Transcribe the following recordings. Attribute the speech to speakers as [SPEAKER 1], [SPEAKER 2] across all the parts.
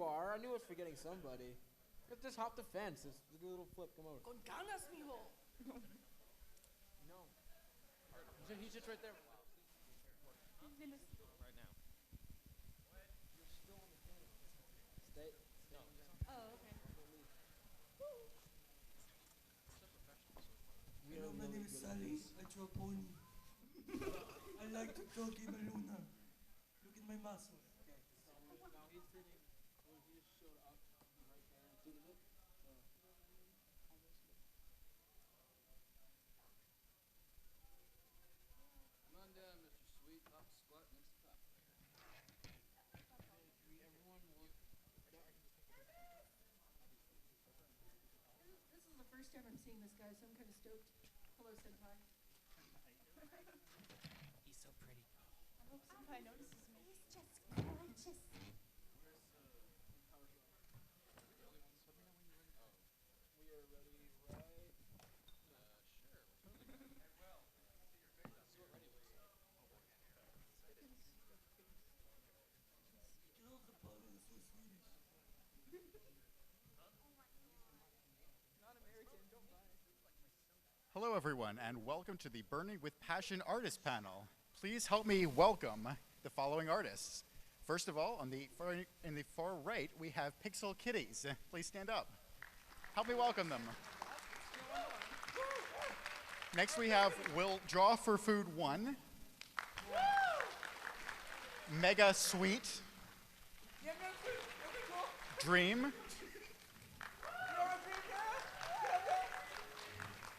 [SPEAKER 1] you are. I knew I was forgetting somebody. Just hop the fence. Just do a little flip. Come over.
[SPEAKER 2] Con ganas, mijo.
[SPEAKER 1] No. He's just right there.
[SPEAKER 3] Right now.
[SPEAKER 1] You're still on the fence. Stay.
[SPEAKER 3] No.
[SPEAKER 2] Oh, okay.
[SPEAKER 4] Hello, my name is Sally. I draw pony. I like to doggy Maluna. Look at my muscles.
[SPEAKER 1] Okay, so now he's sitting. Well, he just showed up right there. Come on down, Mr. Sweet. Hop, squat, next to top.
[SPEAKER 2] This is the first time I'm seeing this guy, so I'm kind of stoked. Hello, senpai.
[SPEAKER 3] He's so pretty.
[SPEAKER 2] I hope senpai notices me.
[SPEAKER 5] He's just gorgeous.
[SPEAKER 1] Where's power shot? Are we the only ones? Let me know when you're ready. Oh. We are ready right.
[SPEAKER 3] Sure. We're totally ready. Well, see your face. So ready.
[SPEAKER 4] Get off the pony, it's so Swedish.
[SPEAKER 2] Not American, don't buy.
[SPEAKER 6] Hello, everyone, and welcome to the Burning with Passion Artist Panel. Please help me welcome the following artists. First of all, in the far right, we have Pixel Kitties. Please stand up. Help me welcome them. Next, we have Will Draw for Food 1. Mega Sweet. Dream.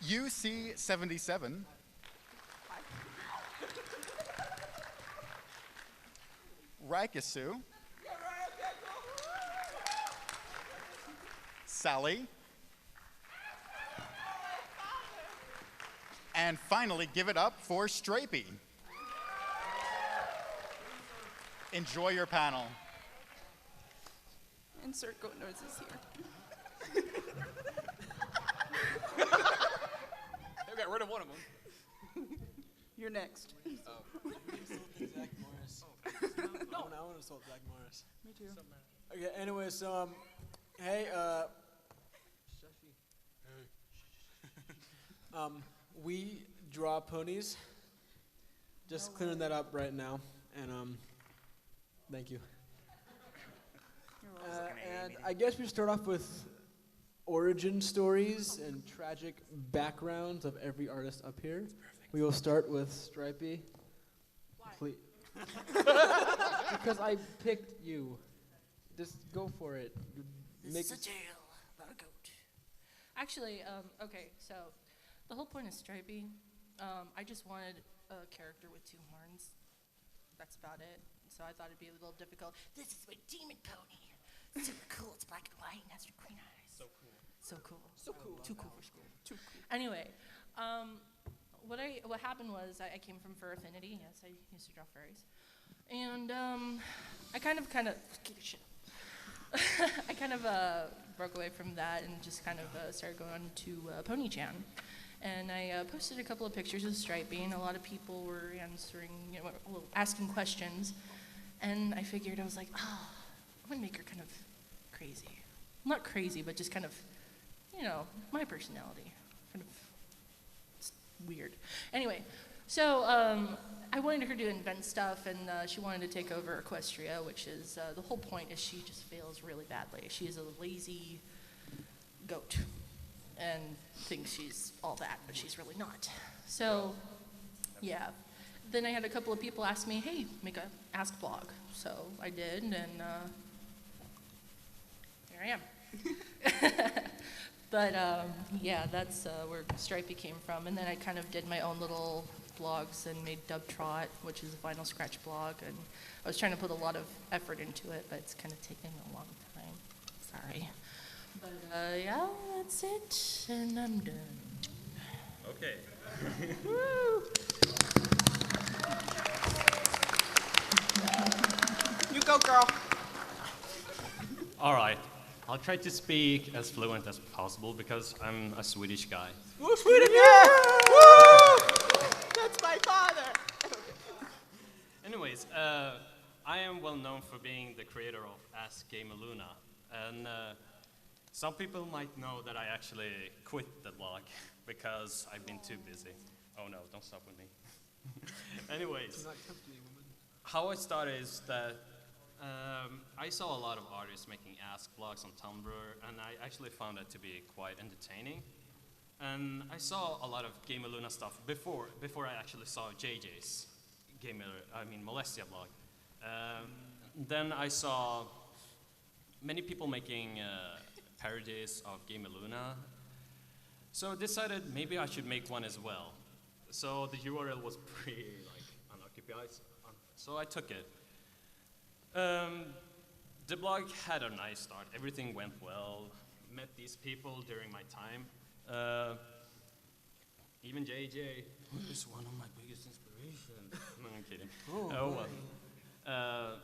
[SPEAKER 6] UC77. Raikasu. Sally. And finally, give it up for Stripey. Enjoy your panel.
[SPEAKER 7] Insert goat noses here.
[SPEAKER 3] They got rid of one of them.
[SPEAKER 7] You're next.
[SPEAKER 3] Oh.
[SPEAKER 1] Zach Morris. No, I want to assault Zach Morris.
[SPEAKER 7] Me too.
[SPEAKER 1] Okay, anyway, so, hey, we draw ponies. Just clearing that up right now, and, thank you.
[SPEAKER 7] You're welcome.
[SPEAKER 1] And I guess we start off with origin stories and tragic backgrounds of every artist up here. We will start with Stripey.
[SPEAKER 2] Why?
[SPEAKER 1] Because I picked you. Just go for it.
[SPEAKER 2] This is a tale about a goat. Actually, okay, so the whole point of Stripey, I just wanted a character with two horns. That's about it. So I thought it'd be a little difficult. This is my demon pony. Super cool. It's black and white and has green eyes.
[SPEAKER 3] So cool.
[SPEAKER 2] So cool.
[SPEAKER 1] So cool.
[SPEAKER 2] Too cool for school.
[SPEAKER 7] Too cool.
[SPEAKER 2] Anyway, what happened was I came from Fur Affinity. Yes, I used to draw furries, and I kind of keep it shit. I kind of broke away from that and just kind of started going on to PonyChan, and I posted a couple of pictures of Stripey, and a lot of people were answering, asking questions, and I figured I was like, I'm gonna make her kind of crazy, not crazy, but just kind of, my personality, kind of weird. Anyway, so I wanted her to invent stuff, and she wanted to take over Equestria, which is, the whole point is she just fails really badly. She is a lazy goat and thinks she's all that, but she's really not. So, yeah. Then I had a couple of people ask me, hey, make a Ask blog. So I did, and here I am. But yeah, that's where Stripey came from. And then I kind of did my own little blogs and made Dub Trot, which is a vinyl scratch blog. And I was trying to put a lot of effort into it, but it's kind of taking a long time. Sorry. But yeah, that's it, and I'm done.
[SPEAKER 3] Okay.
[SPEAKER 2] Woo!
[SPEAKER 7] You go, girl.
[SPEAKER 8] All right. I'll try to speak as fluent as possible because I'm a Swedish guy.
[SPEAKER 7] Woo, Sweden, yeah! Woo! That's my father.
[SPEAKER 8] Anyways, I am well known for being the creator of Ask Gamer Luna, and some people might know that I actually quit the blog because I've been too busy. Oh no, don't stop with me. Anyways, how I started is that I saw a lot of artists making Ask blogs on Tumblr, and I actually found that to be quite entertaining. And I saw a lot of Gamer Luna stuff before I actually saw JJ's Molestia blog. Then I saw many people making parodies of Gamer Luna. So I decided maybe I should make one as well. So the URL was pretty unoccupied, so I took it. The blog had a nice start. Everything went well. Met these people during my time. Even JJ, who is one of my biggest inspirations. No, I'm kidding. Oh well.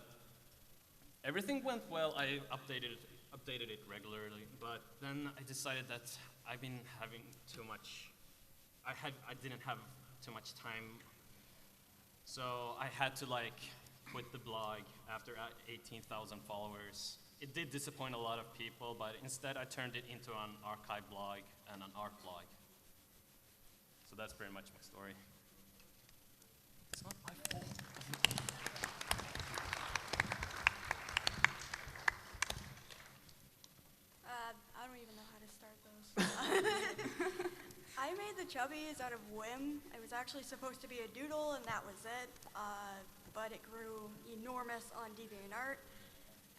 [SPEAKER 8] Everything went well. I updated it regularly, but then I decided that I've been having too much. I didn't have too much time, so I had to quit the blog after 18,000 followers. It did disappoint a lot of people, but instead I turned it into an archive blog and an art blog. So that's pretty much my story. It's not my fault.
[SPEAKER 5] I don't even know how to start those. I made the chubbies out of whim. It was actually supposed to be a doodle, and that was it. But it grew enormous on DeviantArt,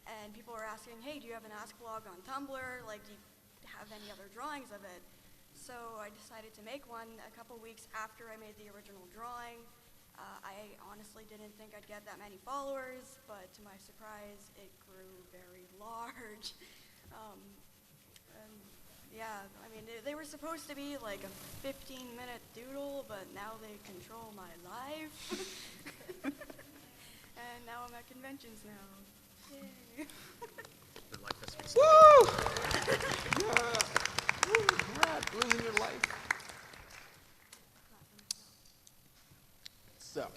[SPEAKER 5] and people were asking, hey, do you have an Ask blog on Tumblr? Do you have any other drawings of it? So I decided to make one a couple weeks after I made the original drawing. I honestly didn't think I'd get that many followers, but to my surprise, it grew very large. Yeah, I mean, they were supposed to be like a 15-minute doodle, but now they control my life. And now I'm at conventions now. Yay.
[SPEAKER 1] Woo! Yeah. Woo, congrats, losing your life. So.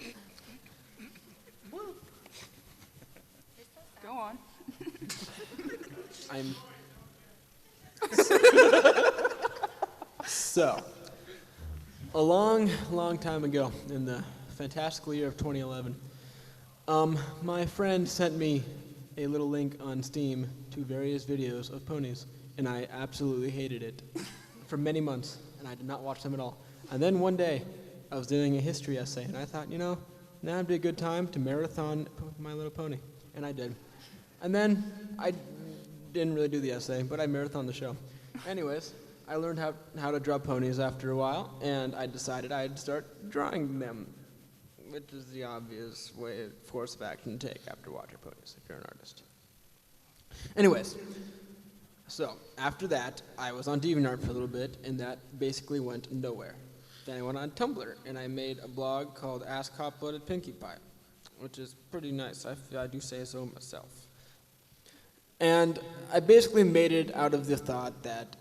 [SPEAKER 7] Go on.
[SPEAKER 1] I'm. So, a long, long time ago, in the fantastical year of 2011, my friend sent me a little link on Steam to various videos of ponies, and I absolutely hated it for many months, and I did not watch them at all. And then one day, I was doing a history essay, and I thought, now would be a good time to marathon My Little Pony, and I did. And then I didn't really do the essay, but I marathoned the show. Anyways, I learned how to draw ponies after a while, and I decided I'd start drawing them, which is the obvious course of action to take after watching ponies if you're an artist. Anyways, so after that, I was on DeviantArt for a little bit, and that basically went nowhere. Then I went on Tumblr, and I made a blog called Ask Hot-Blooded Pinkie Pie, which is pretty nice. I do say so myself. And I basically made it out of the thought that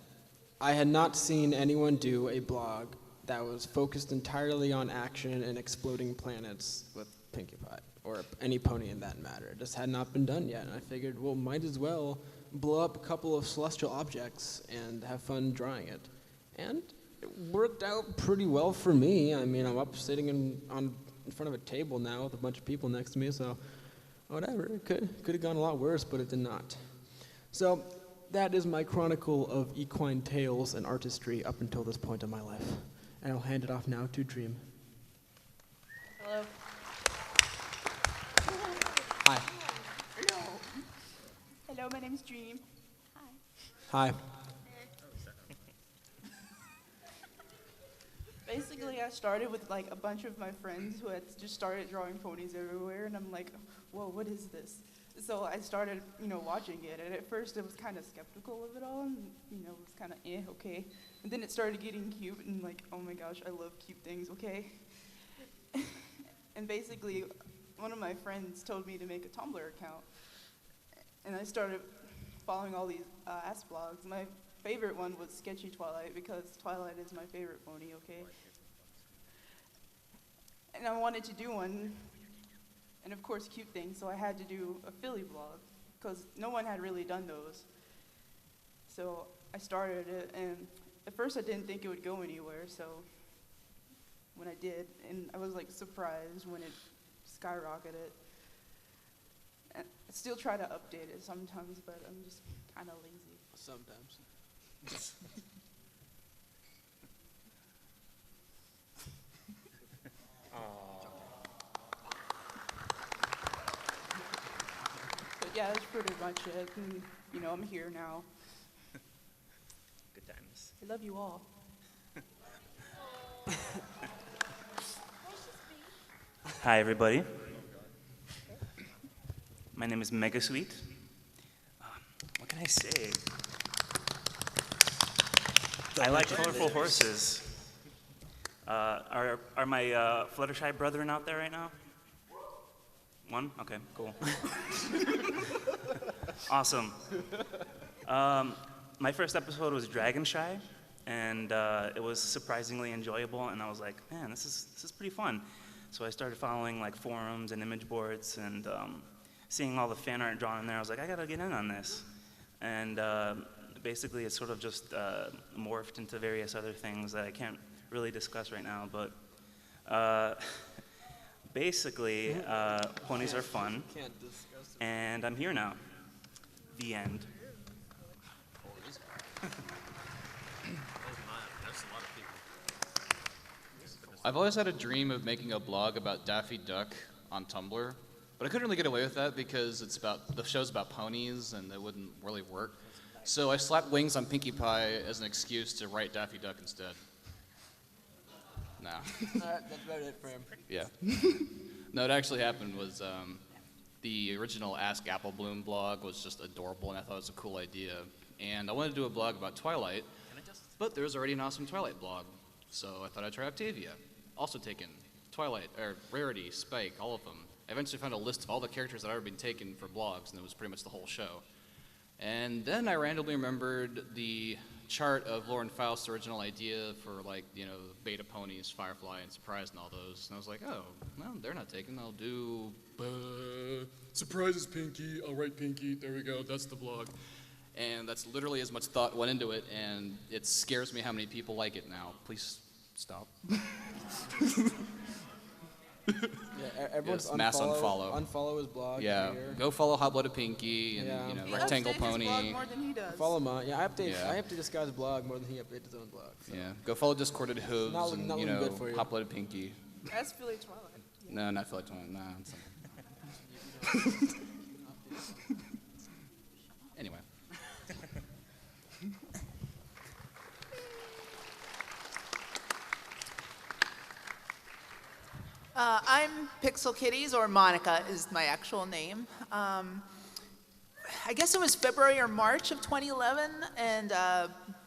[SPEAKER 1] I had not seen anyone do a blog that was focused entirely on action and exploding planets with Pinkie Pie, or any pony in that matter. It just had not been done yet, and I figured, well, might as well blow up a couple of celestial objects and have fun drawing it. And it worked out pretty well for me. I mean, I'm up sitting in front of a table now with a bunch of people next to me, so whatever. It could have gone a lot worse, but it did not. So that is my chronicle of equine tales and artistry up until this point in my life. And I'll hand it off now to Dream.
[SPEAKER 2] Hello.
[SPEAKER 1] Hi.
[SPEAKER 7] Hello. Hello, my name's Dream.
[SPEAKER 1] Hi.
[SPEAKER 7] Basically, I started with a bunch of my friends who had just started drawing ponies everywhere, and I'm like, whoa, what is this? So I started, watching it, and at first I was kind of skeptical of it all, and, it was kind of okay. And then it started getting cute, and oh my gosh, I love cute things, okay? And basically, one of my friends told me to make a Tumblr account, and I started following all these Ask blogs. My favorite one was Sketchy Twilight, because Twilight is my favorite pony, okay? And I wanted to do one and of course cute things, so I had to do a Philly blog, because no one had really done those. So I started it, and at first I didn't think it would go anywhere, so when I did, and I was like surprised when it skyrocketed. And I still try to update it sometimes, but I'm just kind of lazy.
[SPEAKER 1] Sometimes.
[SPEAKER 7] But yeah, that's pretty much it. And, you know, I'm here now.
[SPEAKER 9] Good times.
[SPEAKER 7] I love you all.
[SPEAKER 9] Hi, everybody. My name is Mega Sweet. What can I say? I like colorful horses. Are my Fluttershy brethren out there right now? One? Okay, cool. Awesome. My first episode was Dragon Shy, and it was surprisingly enjoyable. And I was like, man, this is pretty fun. So I started following like forums and image boards, and seeing all the fan art drawn in there. I was like, I gotta get in on this. And basically, it sort of just morphed into various other things that I can't really discuss right now. But basically, ponies are fun,
[SPEAKER 1] Can't discuss it.
[SPEAKER 9] and I'm here now. The end.
[SPEAKER 8] There's a lot of people.
[SPEAKER 10] I've always had a dream of making a blog about Daffy Duck on Tumblr, but I couldn't really get away with that because the show's about ponies and it wouldn't really work. So I slapped wings on Pinkie Pie as an excuse to write Daffy Duck instead. Nah.
[SPEAKER 1] That's about it for him.
[SPEAKER 10] Yeah. No, what actually happened was the original Ask Apple Bloom blog was just adorable, and I thought it was a cool idea. And I wanted to do a blog about Twilight, but there was already an awesome Twilight blog, so I thought I'd try Octavia. Also taken Twilight, or Rarity, Spike, all of them. I eventually found a list of all the characters that had already been taken for blogs, and it was pretty much the whole show. And then I randomly remembered the chart of Lauren Faust's original idea for, like, you know, Beta Ponies, Firefly, and Surprise, and all those. And I was like, oh, well, they're not taken. I'll do Surprises Pinkie. I'll write Pinkie. There we go. That's the blog. And that's literally as much thought went into it, and it scares me how many people like it now. Please stop.
[SPEAKER 1] Yeah, everyone's
[SPEAKER 10] Yes, mass unfollow.
[SPEAKER 1] Unfollow his blog.
[SPEAKER 10] Yeah,
[SPEAKER 1] Here.
[SPEAKER 10] go follow Hot Blooded Pinkie and
[SPEAKER 1] Yeah.
[SPEAKER 10] you know
[SPEAKER 7] He
[SPEAKER 10] Rectangle
[SPEAKER 7] updates his
[SPEAKER 10] Pony.
[SPEAKER 7] blog more than he does.
[SPEAKER 1] Follow mine. Yeah, I update.
[SPEAKER 10] Yeah.
[SPEAKER 1] I have to disguise blog more than he updates his own blog. So.
[SPEAKER 10] Yeah, go follow Discorded Hooves
[SPEAKER 1] Not
[SPEAKER 10] and
[SPEAKER 1] looking
[SPEAKER 10] you know
[SPEAKER 1] good for you.
[SPEAKER 10] Hot Blooded Pinkie.
[SPEAKER 7] That's Philly Twilight. Yeah.
[SPEAKER 10] No, not Philly 20. Nah. It's anyway.
[SPEAKER 11] I'm Pixel Kitties, or Monica is my actual name. I guess it was February or March of 2011, and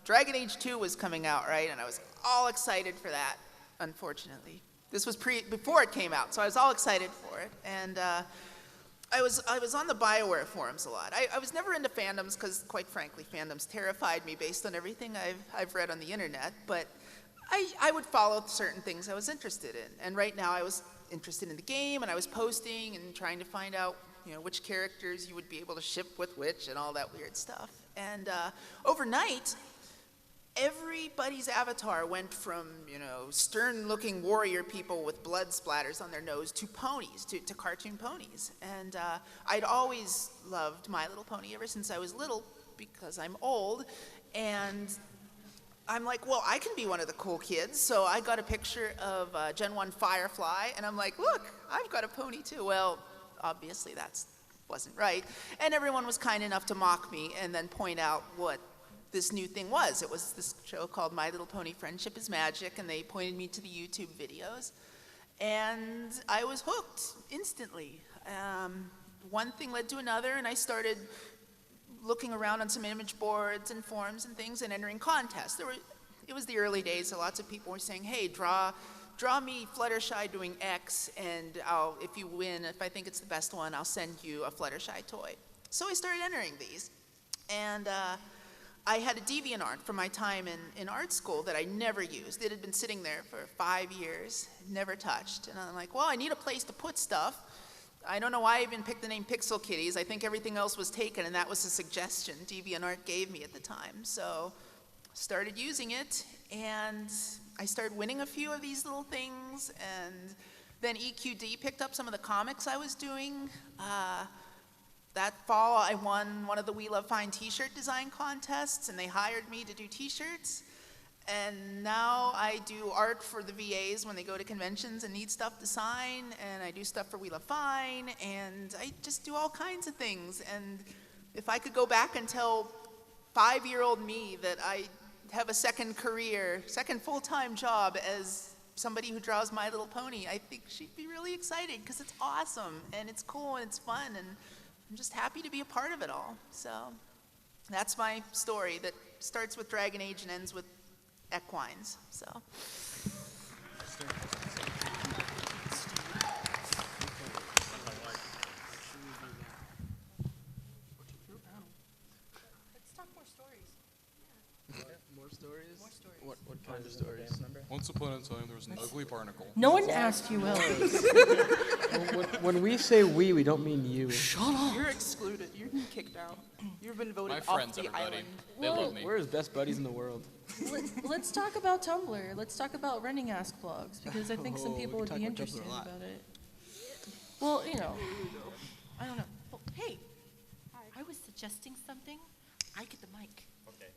[SPEAKER 11] Dragon Age 2 was coming out, right? And I was all excited for that, unfortunately. This was before it came out, so I was all excited for it. And I was on the BioWare forums a lot. I was never into fandoms because, quite frankly, fandoms terrified me based on everything I've read on the internet. But I would follow certain things I was interested in. And right now I was interested in the game, and I was posting and trying to find out, you know, which characters you would be able to ship with which and all that weird stuff. And overnight, everybody's avatar went from, you know, stern-looking warrior people with blood splatters on their nose to ponies, to cartoon ponies. And I'd always loved My Little Pony ever since I was little because I'm old. And I'm like, well, I can be one of the cool kids. So I got a picture of Gen 1 Firefly, and I'm like, look, I've got a pony too. Well, obviously that wasn't right. And everyone was kind enough to mock me and then point out what this new thing was. It was this show called My Little Pony Friendship is Magic, and they pointed me to the YouTube videos. And I was hooked instantly. One thing led to another, and I started looking around on some image boards and forums and things and entering contests. It was the early days, so lots of people were saying, hey, draw me Fluttershy doing X, and if you win, if I think it's the best one, I'll send you a Fluttershy toy. So I started entering these. And I had a DeviantArt from my time in art school that I never used. It had been sitting there for 5 years, never touched. And I'm like, well, I need a place to put stuff. I don't know why I even picked the name Pixel Kitties. I think everything else was taken, and that was a suggestion DeviantArt gave me at the time. So started using it, and I started winning a few of these little things, and then EQD picked up some of the comics I was doing. That fall, I won one of the We Love Fine t-shirt design contests, and they hired me to do t-shirts. And now I do art for the VAs when they go to conventions and need stuff to sign, and I do stuff for We Love Fine, and I just do all kinds of things. And if I could go back and tell 5-year-old me that I have a second career, second full-time job as somebody who draws My Little Pony, I think she'd be really excited because it's awesome, and it's cool, and it's fun, and I'm just happy to be a part of it all. So that's my story that starts with Dragon Age and ends with equines. So.
[SPEAKER 2] Let's talk more stories.
[SPEAKER 1] More stories?
[SPEAKER 2] More stories.
[SPEAKER 1] What kind of stories?
[SPEAKER 3] Once upon a time, there was an ugly barnacle.
[SPEAKER 2] No one asked you, Will.
[SPEAKER 1] When we say we don't mean you.
[SPEAKER 7] You're excluded. You're kicked out. You've been voted
[SPEAKER 10] My
[SPEAKER 7] off
[SPEAKER 10] friends,
[SPEAKER 7] the
[SPEAKER 10] everybody.
[SPEAKER 7] island.
[SPEAKER 10] They love me.
[SPEAKER 1] We're his best buddies in the world.
[SPEAKER 2] Let's talk about Tumblr. Let's talk about running Ask blogs, because I think some
[SPEAKER 1] Oh,
[SPEAKER 2] people
[SPEAKER 1] we
[SPEAKER 2] would
[SPEAKER 1] can
[SPEAKER 2] be
[SPEAKER 1] talk about Tumblr
[SPEAKER 2] interested
[SPEAKER 1] a lot.
[SPEAKER 2] about it. Well, you know, I don't know. Oh, hey, I was suggesting something. I get the mic.
[SPEAKER 8] Okay.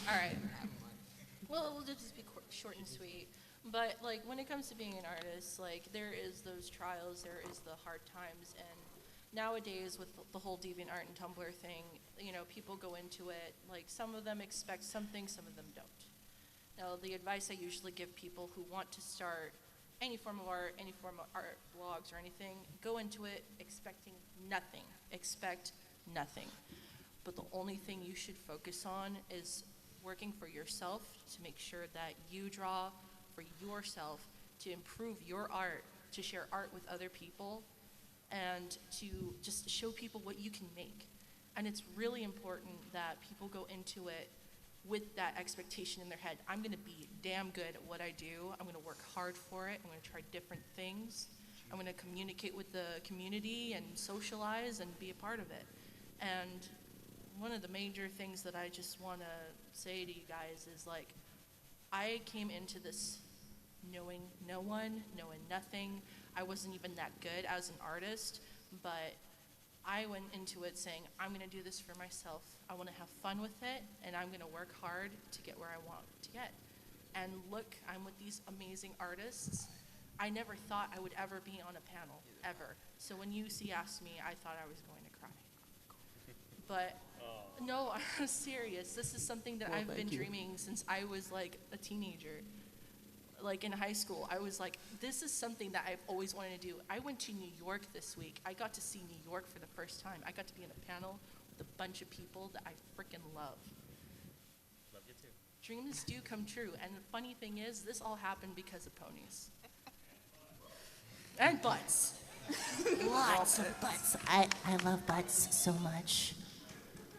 [SPEAKER 2] All right. Well, we'll just be short and sweet. But like when it comes to being an artist, like there is those trials, there is the hard times, and nowadays with the whole DeviantArt and Tumblr thing, you know, people go into it like some of them expect something, some of them don't. Now, the advice I usually give people who want to start any form of art, any form of art blogs or anything, go into it expecting nothing. Expect nothing. But the only thing you should focus on is working for yourself to make sure that you draw for yourself, to improve your art, to share art with other people, and to just show people what you can make. And it's really important that people go into it with that expectation in their head. I'm gonna be damn good at what I do. I'm gonna work hard for it. I'm gonna try different things. I'm gonna communicate with the community and socialize and be a part of it. And one of the major things that I just wanna say to you guys is like, I came into this knowing no one, knowing nothing. I wasn't even that good as an artist, but I went into it saying, I'm gonna do this for myself. I wanna have fun with it, and I'm gonna work hard to get where I want to get. And look, I'm with these amazing artists. I never thought I would ever be on a panel, ever. So when UC asked me, I thought I was going to cry. But no, I'm serious. This is something that
[SPEAKER 1] Well,
[SPEAKER 2] I've been
[SPEAKER 1] thank you.
[SPEAKER 2] dreaming since I was like a teenager. Like in high school, I was like, this is something that I've always wanted to do. I went to New York this week. I got to see New York for the first time. I got to be in a panel with a bunch of people that I freaking love.
[SPEAKER 8] Love you too.
[SPEAKER 2] Dreams do come true. And the funny thing is, this all happened because of ponies. And butts.
[SPEAKER 12] Lots of butts. I love butts so much.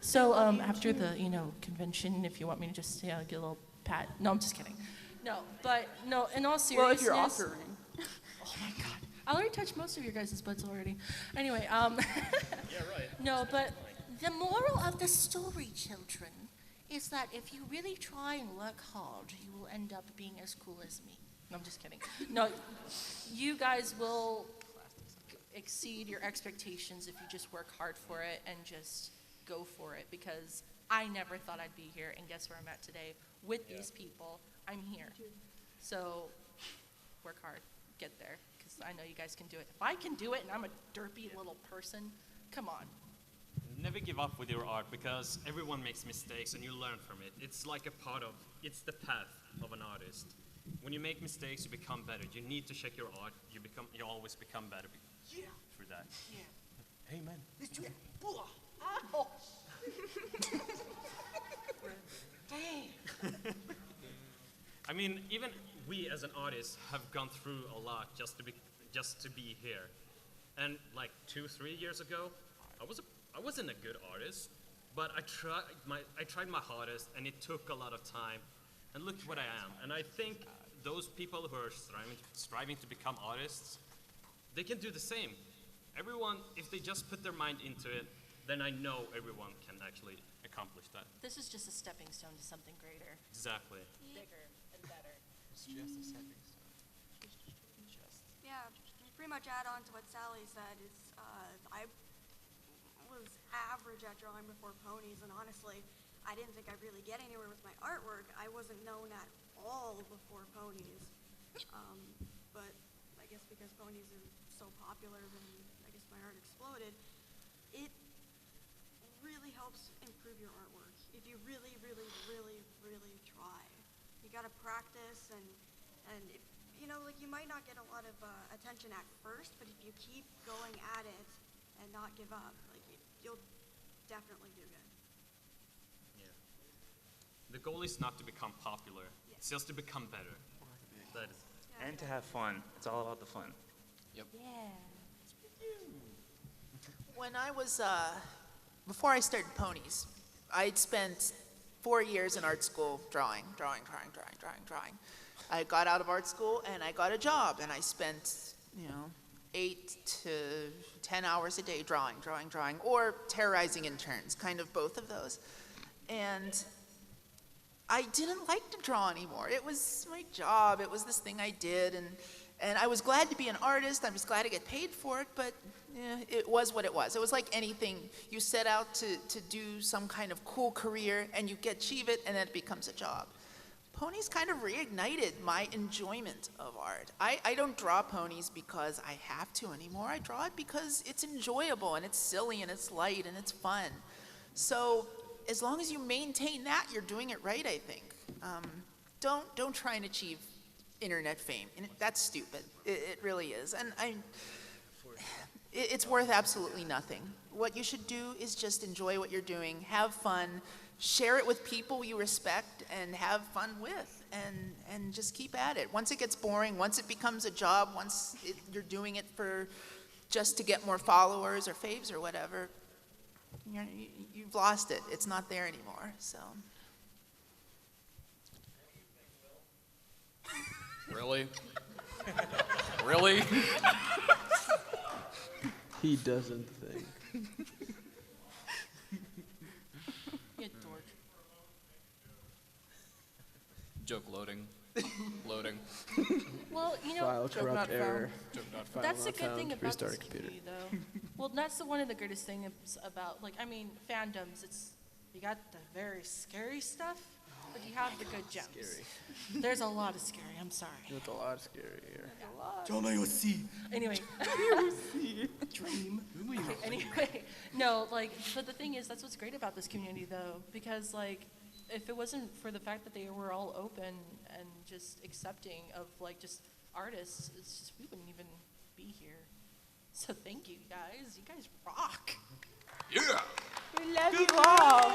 [SPEAKER 2] So after the convention, if you want me to just get a little pat. No, I'm just kidding. No, but no. In all seriousness.
[SPEAKER 7] Well, if you're offering.
[SPEAKER 2] Oh my God, I already touched most of your guys' butts already. Anyway,
[SPEAKER 8] Yeah, right.
[SPEAKER 2] no, but
[SPEAKER 12] The moral of the story, children, is that if you really try and work hard, you will end up being as cool as me.
[SPEAKER 2] no, I'm just kidding. No, you guys will exceed your expectations if you just work hard for it and just go for it, because I never thought I'd be here, and guess where I'm at today? With these people, I'm here. So work hard, get there, because I know you guys can do it. If I can do it and I'm a derpy little person, come on.
[SPEAKER 8] Never give up with your art, because everyone makes mistakes and you learn from it. It's like it's the path of an artist. When you make mistakes, you become better. You need to check your art. You always become better through that.
[SPEAKER 1] Amen.
[SPEAKER 7] Let's do it. Ow.
[SPEAKER 8] I mean, even we as an artist have gone through a lot just to be here. And like 2-3 years ago, I wasn't a good artist, but I tried my hardest, and it took a lot of time. And look what I am. And I think those people who are striving to become artists, they can do the same. Everyone, if they just put their mind into it, then I know everyone can actually accomplish that.
[SPEAKER 2] This is just a stepping stone to something greater.
[SPEAKER 8] Exactly.
[SPEAKER 2] Bigger and better.
[SPEAKER 1] It's just a stepping stone.
[SPEAKER 5] Yeah, pretty much add on to what Sally said is I was average at drawing before ponies, and honestly, I didn't think I'd really get anywhere with my artwork. I wasn't known at all before ponies. But I guess because ponies are so popular, then I guess my art exploded. It really helps improve your artwork if you really, really, really, really try. You gotta practice, and if, you know, like, you might not get a lot of attention at first, but if you keep going at it and not give up, like, you'll definitely do good.
[SPEAKER 8] Yeah. The goal is not to become popular. It's just to become better. That is.
[SPEAKER 9] And to have fun. It's all about the fun.
[SPEAKER 10] Yep.
[SPEAKER 2] Yeah.
[SPEAKER 11] When I was, before I started ponies, I'd spent 4 years in art school drawing. I got out of art school and I got a job, and I spent, 8 to 10 hours a day drawing, or terrorizing interns, kind of both of those. And I didn't like to draw anymore. It was my job. It was this thing I did, and I was glad to be an artist. I was glad to get paid for it, but it was what it was. It was like anything. You set out to do some kind of cool career, and you achieve it, and then it becomes a job. Ponies kind of reignited my enjoyment of art. I don't draw ponies because I have to anymore. I draw it because it's enjoyable, and it's silly, and it's light, and it's fun. So as long as you maintain that, you're doing it right, I think. Don't try and achieve internet fame. That's stupid. It really is. And it's worth absolutely nothing. What you should do is just enjoy what you're doing, have fun, share it with people you respect and have fun with, and just keep at it. Once it gets boring, once it becomes a job, you're doing it just to get more followers or faves or whatever, you've lost it. It's not there anymore, so.
[SPEAKER 10] Really? Really?
[SPEAKER 1] He doesn't think.
[SPEAKER 2] You dork.
[SPEAKER 10] Joke loading. Loading.
[SPEAKER 2] Well,
[SPEAKER 1] File
[SPEAKER 11] Joke
[SPEAKER 1] corrupt
[SPEAKER 11] not
[SPEAKER 1] error.
[SPEAKER 10] Joke not
[SPEAKER 1] File
[SPEAKER 2] that's the
[SPEAKER 1] not
[SPEAKER 2] good thing
[SPEAKER 1] found.
[SPEAKER 2] about
[SPEAKER 1] Restart
[SPEAKER 2] this
[SPEAKER 1] computer.
[SPEAKER 2] community, though. Well, that's one of the greatest things about, fandoms. You got the very scary stuff, but you have the good gems.
[SPEAKER 1] Scary.
[SPEAKER 2] There's a lot of scary. I'm sorry.
[SPEAKER 1] There's a lot scary here.
[SPEAKER 2] Anyway. Dream. Okay, anyway, no, but the thing is, that's what's great about this community, though, because, if it wasn't for the fact that they were all open and just accepting of, just artists, we wouldn't even be here. So thank you, guys. You guys rock.
[SPEAKER 10] Yeah.
[SPEAKER 7] We love you all.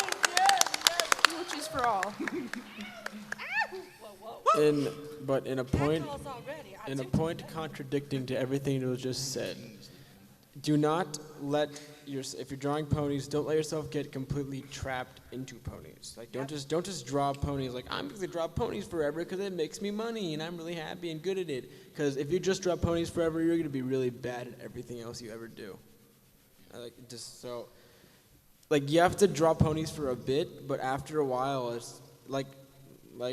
[SPEAKER 7] Coochies for all.
[SPEAKER 1] But in a point,
[SPEAKER 2] Calls already.
[SPEAKER 1] in a point contradicting to everything that was just said, do not let if you're drawing ponies, don't let yourself get completely trapped into ponies. Don't just draw ponies I'm going to draw ponies forever because it makes me money and I'm really happy and good at it. Because if you just draw ponies forever, you're going to be really bad at everything else you ever do. You have to draw ponies for a bit, but after a while, it's like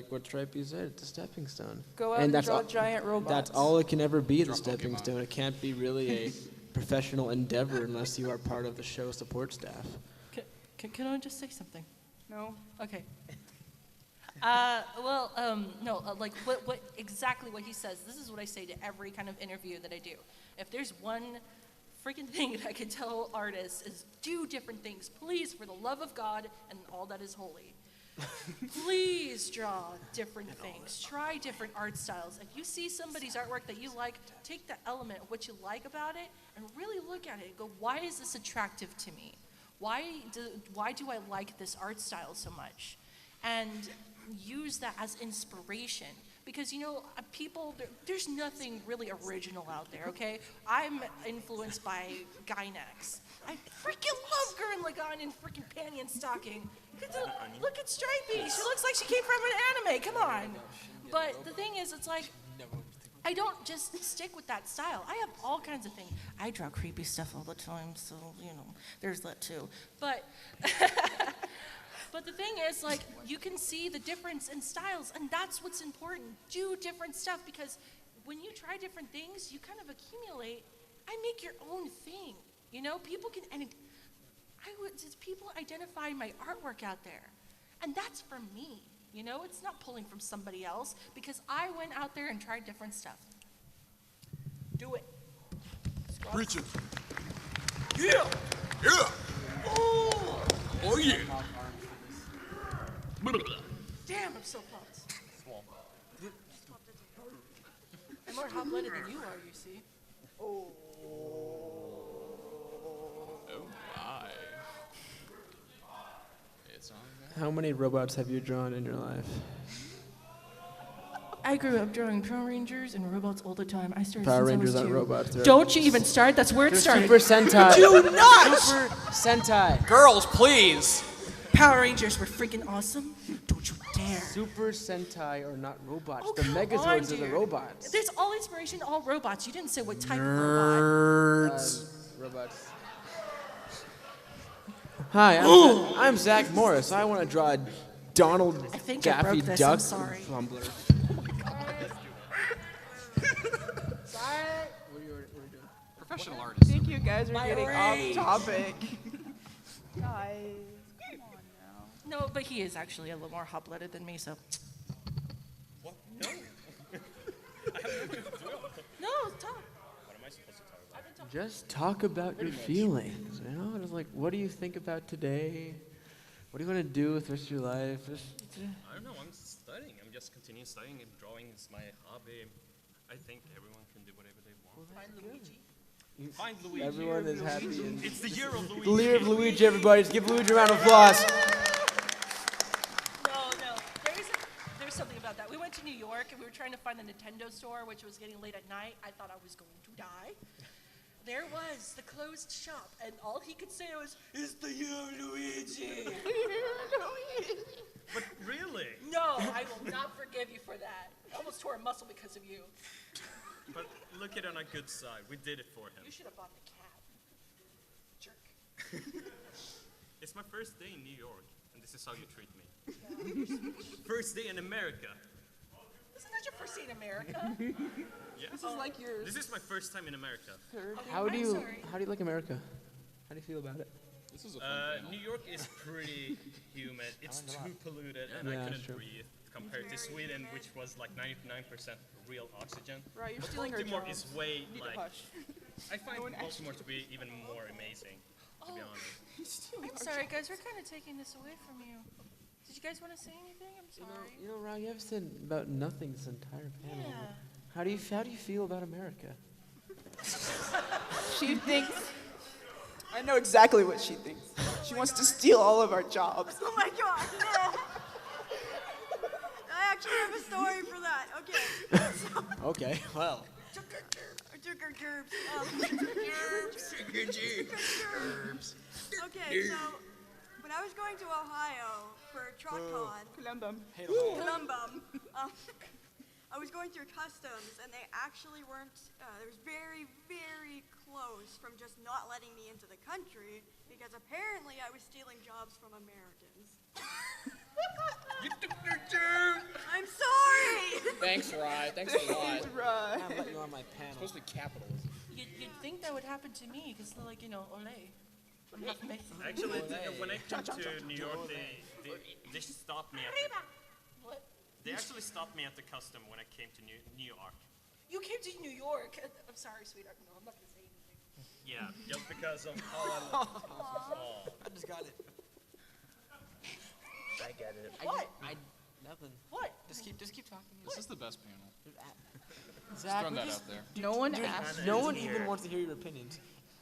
[SPEAKER 1] what Stripey said, it's a stepping stone.
[SPEAKER 7] Go out and draw giant robots.
[SPEAKER 1] That's all it can ever be,
[SPEAKER 10] Draw
[SPEAKER 1] the stepping
[SPEAKER 10] Pokemon.
[SPEAKER 1] stone. It can't be really a professional endeavor unless you are part of the show support staff.
[SPEAKER 2] Can I just say something?
[SPEAKER 7] No.
[SPEAKER 2] Okay. No, exactly what he says. This is what I say to every kind of interview that I do. If there's one freaking thing that I can tell artists is do different things, please, for the love of God and all that is holy. Please draw different things. Try different art styles. If you see somebody's artwork that you like, take the element of what you like about it and really look at it and go, why is this attractive to me? Why do I like this art style so much? And use that as inspiration. Because, there's nothing really original out there, okay? I'm influenced by Gynex. I freaking love Gurren Lagann in freaking panty and stocking. Look at Stripey. She looks like she came from an anime. Come on. But the thing is, it's
[SPEAKER 12] I don't just stick with that style. I have all kinds of things. I draw creepy stuff all the time, so, there's that too. But, but the thing is, like, you can see the difference in styles, and that's what's important. Do different stuff, because when you try different things, you kind of accumulate. I make your own thing, People can, and people identify my artwork out there, and that's for me. It's not pulling from somebody else because I went out there and tried different stuff. Do it.
[SPEAKER 3] Preach it. Yeah. Yeah. Oh. Oh yeah.
[SPEAKER 12] Damn, I'm so pumped. I'm more hot-blooded than you are, you see.
[SPEAKER 10] Oh my. It's on there.
[SPEAKER 1] How many robots have you drawn in your life?
[SPEAKER 2] I grew up drawing Power Rangers and robots all the time. I started
[SPEAKER 1] Power
[SPEAKER 2] since
[SPEAKER 1] Rangers
[SPEAKER 2] I was
[SPEAKER 1] aren't
[SPEAKER 2] 2.
[SPEAKER 1] robots.
[SPEAKER 2] Don't you even start. That's where it
[SPEAKER 1] They're
[SPEAKER 2] started.
[SPEAKER 1] Super Sentai.
[SPEAKER 2] Do not!
[SPEAKER 1] Super Sentai.
[SPEAKER 10] Girls, please!
[SPEAKER 2] Power Rangers were freaking awesome. Don't you dare.
[SPEAKER 1] Super Sentai are not robots.
[SPEAKER 2] Oh,
[SPEAKER 1] the
[SPEAKER 2] come
[SPEAKER 1] Megazords
[SPEAKER 2] on,
[SPEAKER 1] are the
[SPEAKER 2] dude.
[SPEAKER 1] robots.
[SPEAKER 2] There's all inspiration, all robots. You didn't say what type of robot.
[SPEAKER 1] Robots. Hi, I'm Zach Morris. I want to draw Donald
[SPEAKER 2] I think I
[SPEAKER 1] Daffy
[SPEAKER 2] broke this.
[SPEAKER 1] Duck
[SPEAKER 2] I'm sorry.
[SPEAKER 1] Fumbler.
[SPEAKER 10] What are you doing? Professional artist.
[SPEAKER 7] I think you guys are getting
[SPEAKER 2] rage.
[SPEAKER 7] off topic. Guys, come on now.
[SPEAKER 2] No, but he is actually a little more hot-blooded than me, so.
[SPEAKER 8] What? No.
[SPEAKER 2] No, talk.
[SPEAKER 8] What am I supposed to talk about?
[SPEAKER 2] I've been talking.
[SPEAKER 1] Just talk about your feelings, Just like, what do you think about today? What do you want to do with the rest of your life?
[SPEAKER 8] I don't know. I'm studying. I'm just continuing studying, and drawing is my hobby. I think everyone can do whatever they want.
[SPEAKER 2] Find Luigi.
[SPEAKER 8] Find Luigi.
[SPEAKER 1] Everyone is happy. And
[SPEAKER 8] It's the year of Luigi.
[SPEAKER 1] the year of Luigi, everybody. Just give Luigi a round of applause.
[SPEAKER 2] No. There's something about that. We went to New York and we were trying to find the Nintendo store, which was getting late at night. I thought I was going to die. There was the closed shop, and all he could say was, "It's the year of Luigi."
[SPEAKER 8] But really?
[SPEAKER 2] No, I will not forgive you for that. I almost tore a muscle because of you.
[SPEAKER 8] But look at it on a good side. We did it for him.
[SPEAKER 2] You should have bought the cab. Jerk.
[SPEAKER 8] It's my first day in New York, and this is how you treat me. First day in America.
[SPEAKER 2] Isn't that your first day in America?
[SPEAKER 8] Yes.
[SPEAKER 7] This is like your
[SPEAKER 8] This is my first time in America.
[SPEAKER 7] third.
[SPEAKER 1] How do
[SPEAKER 2] I'm
[SPEAKER 1] you
[SPEAKER 2] sorry.
[SPEAKER 1] like America? How do you feel about it?
[SPEAKER 10] This is a fun panel.
[SPEAKER 8] New York is pretty humid. It's too polluted, and
[SPEAKER 1] Yeah,
[SPEAKER 8] I
[SPEAKER 1] that's
[SPEAKER 8] couldn't
[SPEAKER 1] true.
[SPEAKER 8] breathe compared to Sweden, which was like 99% real oxygen.
[SPEAKER 7] Right, you're stealing our
[SPEAKER 8] Baltimore
[SPEAKER 7] jobs.
[SPEAKER 8] is way
[SPEAKER 7] You need
[SPEAKER 8] like.
[SPEAKER 7] to hush.
[SPEAKER 8] I find
[SPEAKER 7] No one
[SPEAKER 8] Baltimore to be even more amazing, to be honest.
[SPEAKER 7] You're stealing
[SPEAKER 2] I'm
[SPEAKER 7] our
[SPEAKER 2] sorry,
[SPEAKER 7] jobs.
[SPEAKER 2] guys. We're kind of taking this away from you. Did you guys want to say anything? I'm sorry.
[SPEAKER 1] Ron, you have said about nothing this entire panel.
[SPEAKER 2] Yeah.
[SPEAKER 1] How do you feel about America?
[SPEAKER 7] She thinks. I know exactly what she thinks. She wants to steal all of our jobs.
[SPEAKER 5] Oh my god. Yeah. I actually have a story for that. Okay.
[SPEAKER 1] Okay, well.
[SPEAKER 5] Okay, so when I was going to Ohio for TruckCon,
[SPEAKER 7] Columbum.
[SPEAKER 5] Columbum, I was going through customs, and they actually weren't. It was very, very close from just not letting me into the country because apparently I was stealing jobs from Americans. I'm sorry.
[SPEAKER 10] Thanks, Rye. Thanks a lot.
[SPEAKER 7] Right.
[SPEAKER 1] I'm letting you on my panel.
[SPEAKER 10] Supposed to be capitalism.
[SPEAKER 2] You'd think that would happen to me because they're like, ole. I'm half Mexican.
[SPEAKER 8] Actually, when I came to New York, they stopped me.
[SPEAKER 2] What?
[SPEAKER 8] They actually stopped me at the custom when I came to New York.
[SPEAKER 2] You came to New York. I'm sorry, sweetheart. No, I'm not going to say anything.
[SPEAKER 8] Yeah, just because of how I
[SPEAKER 1] I just got it.
[SPEAKER 8] I get it.
[SPEAKER 2] What?
[SPEAKER 1] Nothing.
[SPEAKER 2] What?
[SPEAKER 1] Just keep talking.
[SPEAKER 10] This is the best panel.
[SPEAKER 1] Zach,
[SPEAKER 10] Throwing that out there.
[SPEAKER 7] No one asked.
[SPEAKER 1] no one even wants to hear your opinions.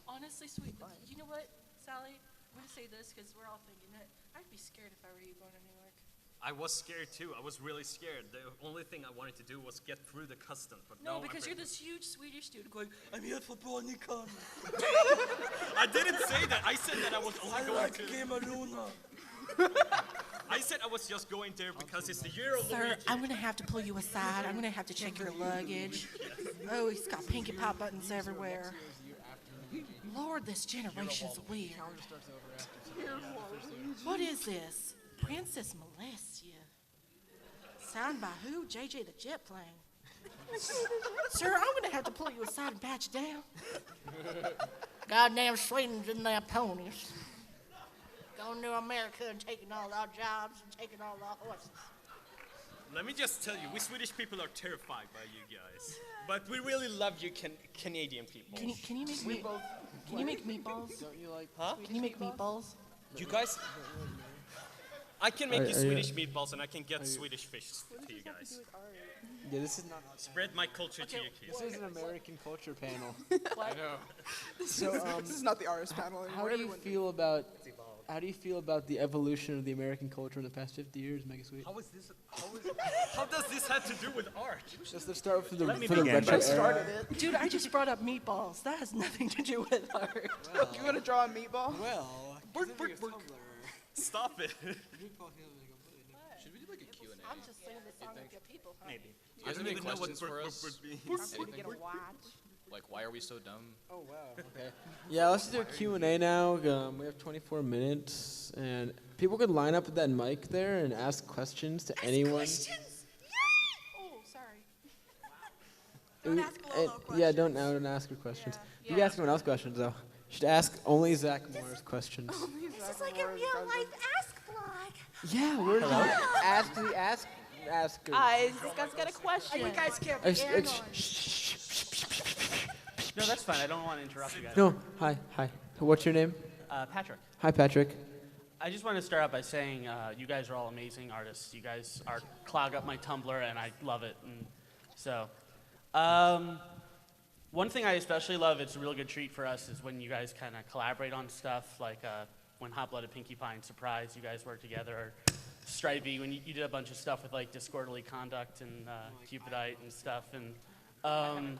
[SPEAKER 2] Honestly, sweet. You know what, Sally? I'm going to say this because we're all thinking it. I'd be scared if I were you going to New York.
[SPEAKER 8] I was scared too. I was really scared. The only thing I wanted to do was get through the customs, but
[SPEAKER 2] No,
[SPEAKER 8] I'm
[SPEAKER 2] because you're
[SPEAKER 8] ready.
[SPEAKER 2] this huge Swedish dude going, I'm here for BronyCon.
[SPEAKER 8] I didn't say that. I said that I was only
[SPEAKER 4] I
[SPEAKER 8] going
[SPEAKER 4] like
[SPEAKER 8] to.
[SPEAKER 4] Game Luna.
[SPEAKER 8] I said I was just going there because it's the year of
[SPEAKER 12] Sir,
[SPEAKER 8] Luigi.
[SPEAKER 12] I'm gonna have to pull you aside. I'm gonna have to check your luggage. Oh, he's got Pinkie Pie buttons everywhere. Lord, this generation's weird. What is this? Princess Molestia. Signed by who? JJ the Jet Plane. Sir, I'm gonna have to pull you aside and pat you down. Goddamn Sweden's in their ponies. Going to America and taking all our jobs and taking all our horses.
[SPEAKER 8] Let me just tell you, we Swedish people are terrified by you guys. But we really love you Canadian people.
[SPEAKER 12] Can you make Can you make meatballs?
[SPEAKER 1] Don't you like?
[SPEAKER 8] Huh?
[SPEAKER 12] Can you make meatballs?
[SPEAKER 8] You guys... I can make
[SPEAKER 1] Are-
[SPEAKER 8] you
[SPEAKER 1] are
[SPEAKER 8] Swedish
[SPEAKER 1] you-
[SPEAKER 8] meatballs and I can get Swedish fish to you guys.
[SPEAKER 1] Yeah, this is not.
[SPEAKER 8] Spread my culture to you
[SPEAKER 1] This
[SPEAKER 8] kids.
[SPEAKER 1] is an American culture panel.
[SPEAKER 11] What?
[SPEAKER 1] So,
[SPEAKER 11] This is not the artist panel anymore.
[SPEAKER 1] how do you
[SPEAKER 11] Everyone-
[SPEAKER 1] feel about? How do you feel about the evolution of the American culture in the past 50 years, Mega Sweet?
[SPEAKER 8] How does this have to do with art?
[SPEAKER 1] Let's start with the,
[SPEAKER 9] Let me
[SPEAKER 1] for the
[SPEAKER 9] begin
[SPEAKER 1] retro
[SPEAKER 9] by
[SPEAKER 1] era.
[SPEAKER 12] Dude, I just brought up meatballs. That has nothing to do with art.
[SPEAKER 11] You want to draw a meatball?
[SPEAKER 1] Well,
[SPEAKER 8] Stop it.
[SPEAKER 10] Should we do like a Q&A?
[SPEAKER 12] I'm just singing this song to get people. Huh?
[SPEAKER 8] Maybe.
[SPEAKER 10] Do you guys have any questions for us?
[SPEAKER 12] Get a watch.
[SPEAKER 10] Like, why are we so dumb?
[SPEAKER 1] Oh wow. Okay. Yeah, let's do a Q&A now. We have 24 minutes, and people could line up at that mic there and ask questions to anyone.
[SPEAKER 12] Questions? Oh, sorry.
[SPEAKER 5] Don't ask Lolo questions.
[SPEAKER 1] Yeah, don't ask her questions. You can ask someone else questions though. You should ask only Zach Moore's questions.
[SPEAKER 12] This is like a real life ask vlog.
[SPEAKER 1] Yeah, we're ask the asker.
[SPEAKER 11] Guys, this guy's got a question.
[SPEAKER 12] You guys can't
[SPEAKER 1] Ex-
[SPEAKER 12] be
[SPEAKER 1] ex-
[SPEAKER 13] No, that's fine. I don't want to interrupt you guys.
[SPEAKER 1] No, hi. What's your name?
[SPEAKER 13] Patrick,
[SPEAKER 1] Hi, Patrick.
[SPEAKER 13] I just want to start out by saying you guys are all amazing artists. You guys are clog up my Tumblr, and I love it. And so, one thing I especially love, it's a real good treat for us, is when you guys kind of collaborate on stuff, like when Hot Blooded Pinkie Pie and Surprise, you guys work together, or Stripey, when you did a bunch of stuff with like Disorderly Conduct and Cupidite and stuff, and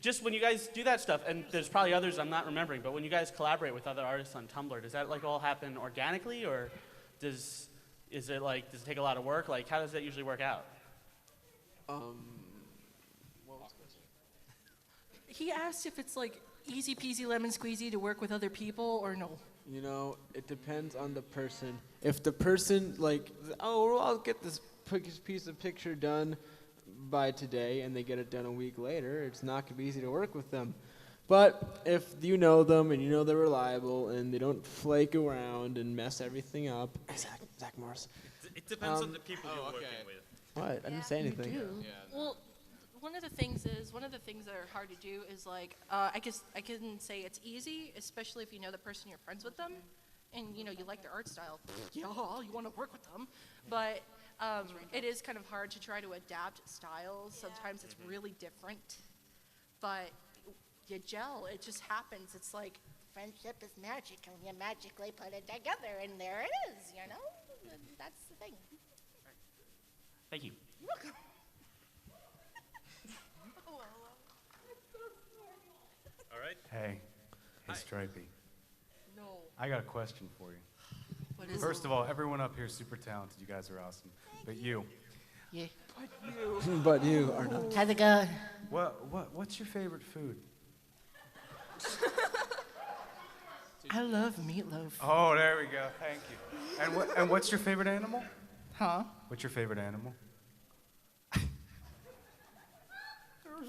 [SPEAKER 13] just when you guys do that stuff, and there's probably others I'm not remembering, but when you guys collaborate with other artists on Tumblr, does that like all happen organically, or does it take a lot of work? Like, how does that usually work out?
[SPEAKER 12] He asked if it's like easy peasy lemon squeezy to work with other people or no.
[SPEAKER 1] You know, it depends on the person. If the person well, I'll get this piece of picture done by today, and they get it done a week later, it's not gonna be easy to work with them. But if you know them and you know they're reliable and they don't flake around and mess everything up, Zach Morris.
[SPEAKER 8] It depends on the people you're working with.
[SPEAKER 1] What? I didn't say anything.
[SPEAKER 12] Well, one of the things that are hard to do is like I can say it's easy, especially if you know the person, you're friends with them, and you like their art style. Yeah, you want to work with them, but it is kind of hard to try to adapt styles. Sometimes it's really different, but you gel. It just happens. It's like friendship is magic, and you magically put it together, and there it is. That's the thing.
[SPEAKER 13] Thank you.
[SPEAKER 12] You're welcome.
[SPEAKER 8] All right.
[SPEAKER 3] Hey, Stripey.
[SPEAKER 12] No.
[SPEAKER 3] I got a question for you.
[SPEAKER 12] What is
[SPEAKER 3] First of all, everyone up here is super talented. You guys are awesome. But you,
[SPEAKER 12] Yeah.
[SPEAKER 1] But you are not.
[SPEAKER 12] How's it going?
[SPEAKER 3] what's your favorite food?
[SPEAKER 12] I love meatloaf.
[SPEAKER 3] Oh, there we go. Thank you. And what's your favorite animal?
[SPEAKER 12] Huh?
[SPEAKER 3] What's your favorite animal?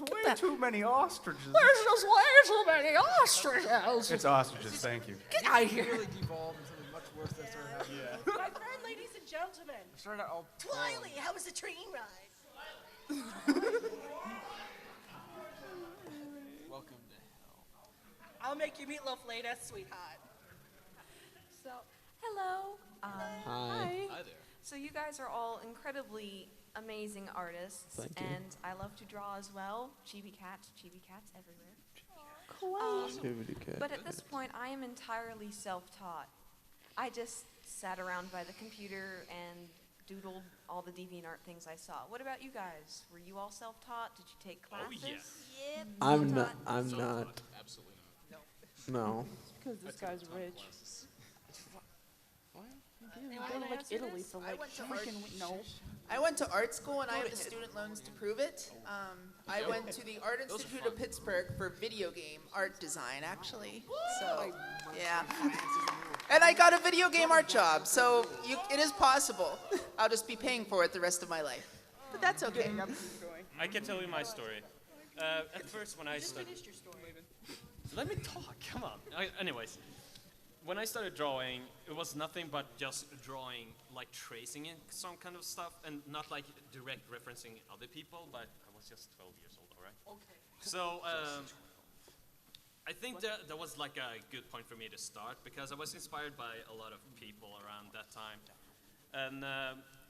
[SPEAKER 3] There's way
[SPEAKER 12] that-
[SPEAKER 3] too many ostriches.
[SPEAKER 12] There's just way too many ostriches.
[SPEAKER 3] It's ostriches. Thank you.
[SPEAKER 12] Get out of here.
[SPEAKER 1] Really devolved into something much worse than started out. Yeah.
[SPEAKER 12] My friend, ladies and gentlemen.
[SPEAKER 1] Started out all
[SPEAKER 12] Twiley, how was the train ride?
[SPEAKER 1] welcome to hell.
[SPEAKER 12] I'll make you meatloaf later, sweetheart.
[SPEAKER 14] So, hello.
[SPEAKER 1] Hi.
[SPEAKER 10] Hi there.
[SPEAKER 14] So you guys are all incredibly amazing artists,
[SPEAKER 1] Thank you.
[SPEAKER 14] and I love to draw as well. Chibi cats everywhere. But at this point, I am entirely self-taught. I just sat around by the computer and doodled all the DeviantArt things I saw. What about you guys? Were you all self-taught? Did you take classes?
[SPEAKER 5] Yep.
[SPEAKER 1] I'm not.
[SPEAKER 10] Absolutely not.
[SPEAKER 1] No.
[SPEAKER 7] Because this guy's rich.
[SPEAKER 2] Anyone
[SPEAKER 7] Go to
[SPEAKER 2] wanna
[SPEAKER 7] like
[SPEAKER 2] answer
[SPEAKER 7] Italy
[SPEAKER 2] this?
[SPEAKER 7] for like freaking no.
[SPEAKER 11] I went to art school and I
[SPEAKER 7] Go
[SPEAKER 11] have
[SPEAKER 7] to
[SPEAKER 11] the
[SPEAKER 7] Italy.
[SPEAKER 11] student loans to prove it. I went to the Art
[SPEAKER 10] Those are
[SPEAKER 11] Institute
[SPEAKER 10] fun.
[SPEAKER 11] of Pittsburgh for video game art design, actually. So, yeah. And I got a video game art job, so it is possible. I'll just be paying for it the rest of my life. But that's okay.
[SPEAKER 8] I can tell you my story. At first, when I started,
[SPEAKER 2] Finished your story.
[SPEAKER 8] let me talk. Come on. Anyways, when I started drawing, it was nothing but just drawing, like tracing in some kind of stuff, and not like direct referencing other people. But I was just 12 years old, all right?
[SPEAKER 2] Okay.
[SPEAKER 8] So I think that was like a good point for me to start because I was inspired by a lot of people around that time, and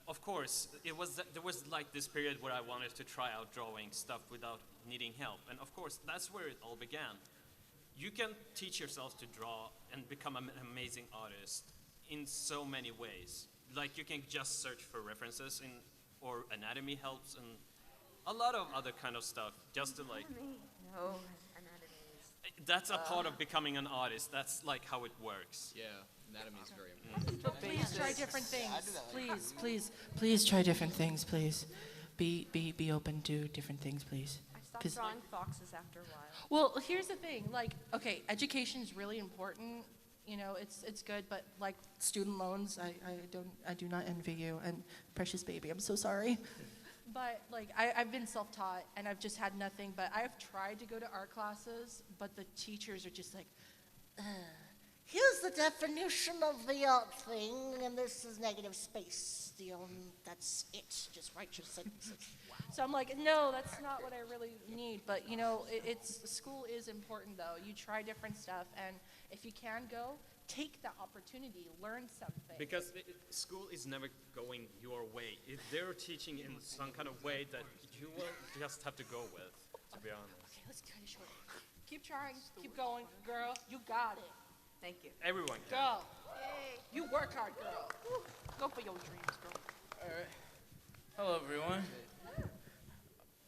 [SPEAKER 8] of course there was like this period where I wanted to try out drawing stuff without needing help, and of course that's where it all began. You can teach yourself to draw and become an amazing artist in so many ways. Like you can just search for references or anatomy helps and a lot of other kind of stuff just to like.
[SPEAKER 14] No, anatomies.
[SPEAKER 8] That's a part of becoming an artist. That's like how it works.
[SPEAKER 10] Yeah, anatomy is very important.
[SPEAKER 2] But please try different things. Please try different things, please. Be open to different things, please.
[SPEAKER 14] I stopped drawing foxes after a while.
[SPEAKER 2] Well, here's the thing. Like, okay, education is really important. You know, it's good, but like student loans, I do not envy you. And precious baby, I'm so sorry. But like, I've been self-taught, and I've just had nothing. But I've tried to go to art classes, but the teachers are just like, here's the definition of the art thing, and this is negative space. That's it. Just write your sentences. So I'm like, no, that's not what I really need. But you know, school is important though. You try different stuff, and if you can go, take the opportunity, learn something.
[SPEAKER 8] Because school is never going your way. They're teaching in some kind of way that you will just have to go with, to be honest.
[SPEAKER 2] Okay, let's cut it short. Keep trying, keep going, girl. You got it.
[SPEAKER 14] Thank you.
[SPEAKER 8] Everyone can.
[SPEAKER 2] Go. You work hard, girl. Woo. Go for your dreams, girl.
[SPEAKER 15] All right. Hello, everyone.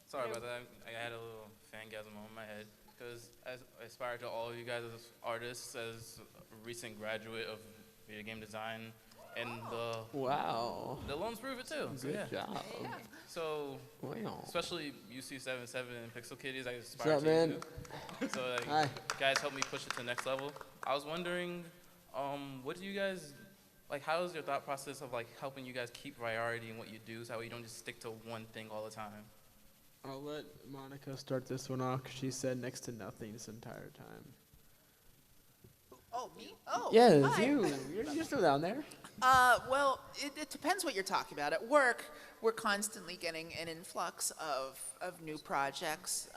[SPEAKER 15] Sorry about that. I had a little fangasm on my head because I aspire to all of you guys as artists, as a recent graduate of video game design, and the loans prove it too. So,
[SPEAKER 1] Good
[SPEAKER 15] yeah.
[SPEAKER 1] job.
[SPEAKER 15] So,
[SPEAKER 1] Wow.
[SPEAKER 15] especially UC77 and Pixel Kitties, I aspire
[SPEAKER 1] What's up,
[SPEAKER 15] to
[SPEAKER 1] man?
[SPEAKER 15] you too. So, like,
[SPEAKER 1] Hi.
[SPEAKER 15] guys, help me push it to the next level. I was wondering, what do you guys like? How is your thought process of like helping you guys keep variety in what you do, so you don't just stick to one thing all the time?
[SPEAKER 1] I'll let Monica start this one off 'cause she said next to nothing this entire time.
[SPEAKER 11] Oh, me? Oh.
[SPEAKER 1] Yeah, it's
[SPEAKER 11] hi.
[SPEAKER 1] you. You're still down there.
[SPEAKER 11] Well, it depends what you're talking about. At work, we're constantly getting an influx of new projects.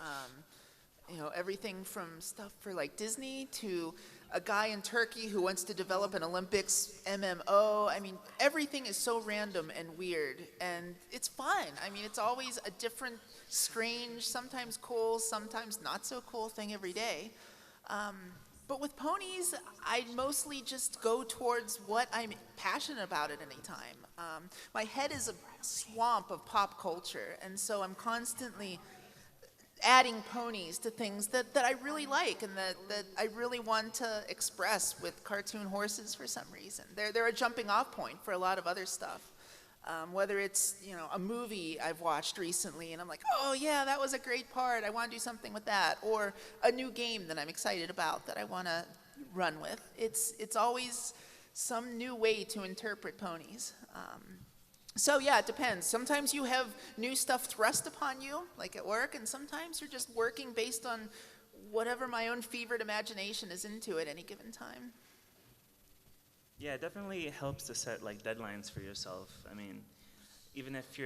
[SPEAKER 11] You know, everything from stuff for like Disney to a guy in Turkey who wants to develop an Olympics MMO. I mean, everything is so random and weird, and it's fun. I mean, it's always a different, strange, sometimes cool, sometimes not so cool thing every day. But with ponies, I mostly just go towards what I'm passionate about at any time. My head is a swamp of pop culture, and so I'm constantly adding ponies to things that I really like and that I really want to express with cartoon horses for some reason. They're a jumping off point for a lot of other stuff. Whether it's, you know, a movie I've watched recently and I'm like, oh yeah, that was a great part, I want to do something with that, or a new game that I'm excited about that I want to run with. It's always some new way to interpret ponies. So yeah, it depends. Sometimes you have new stuff thrust upon you, like at work, and sometimes you're just working based on whatever my own fevered imagination is into at any given time.
[SPEAKER 9] Yeah, it definitely helps to set like deadlines for yourself. I mean, even if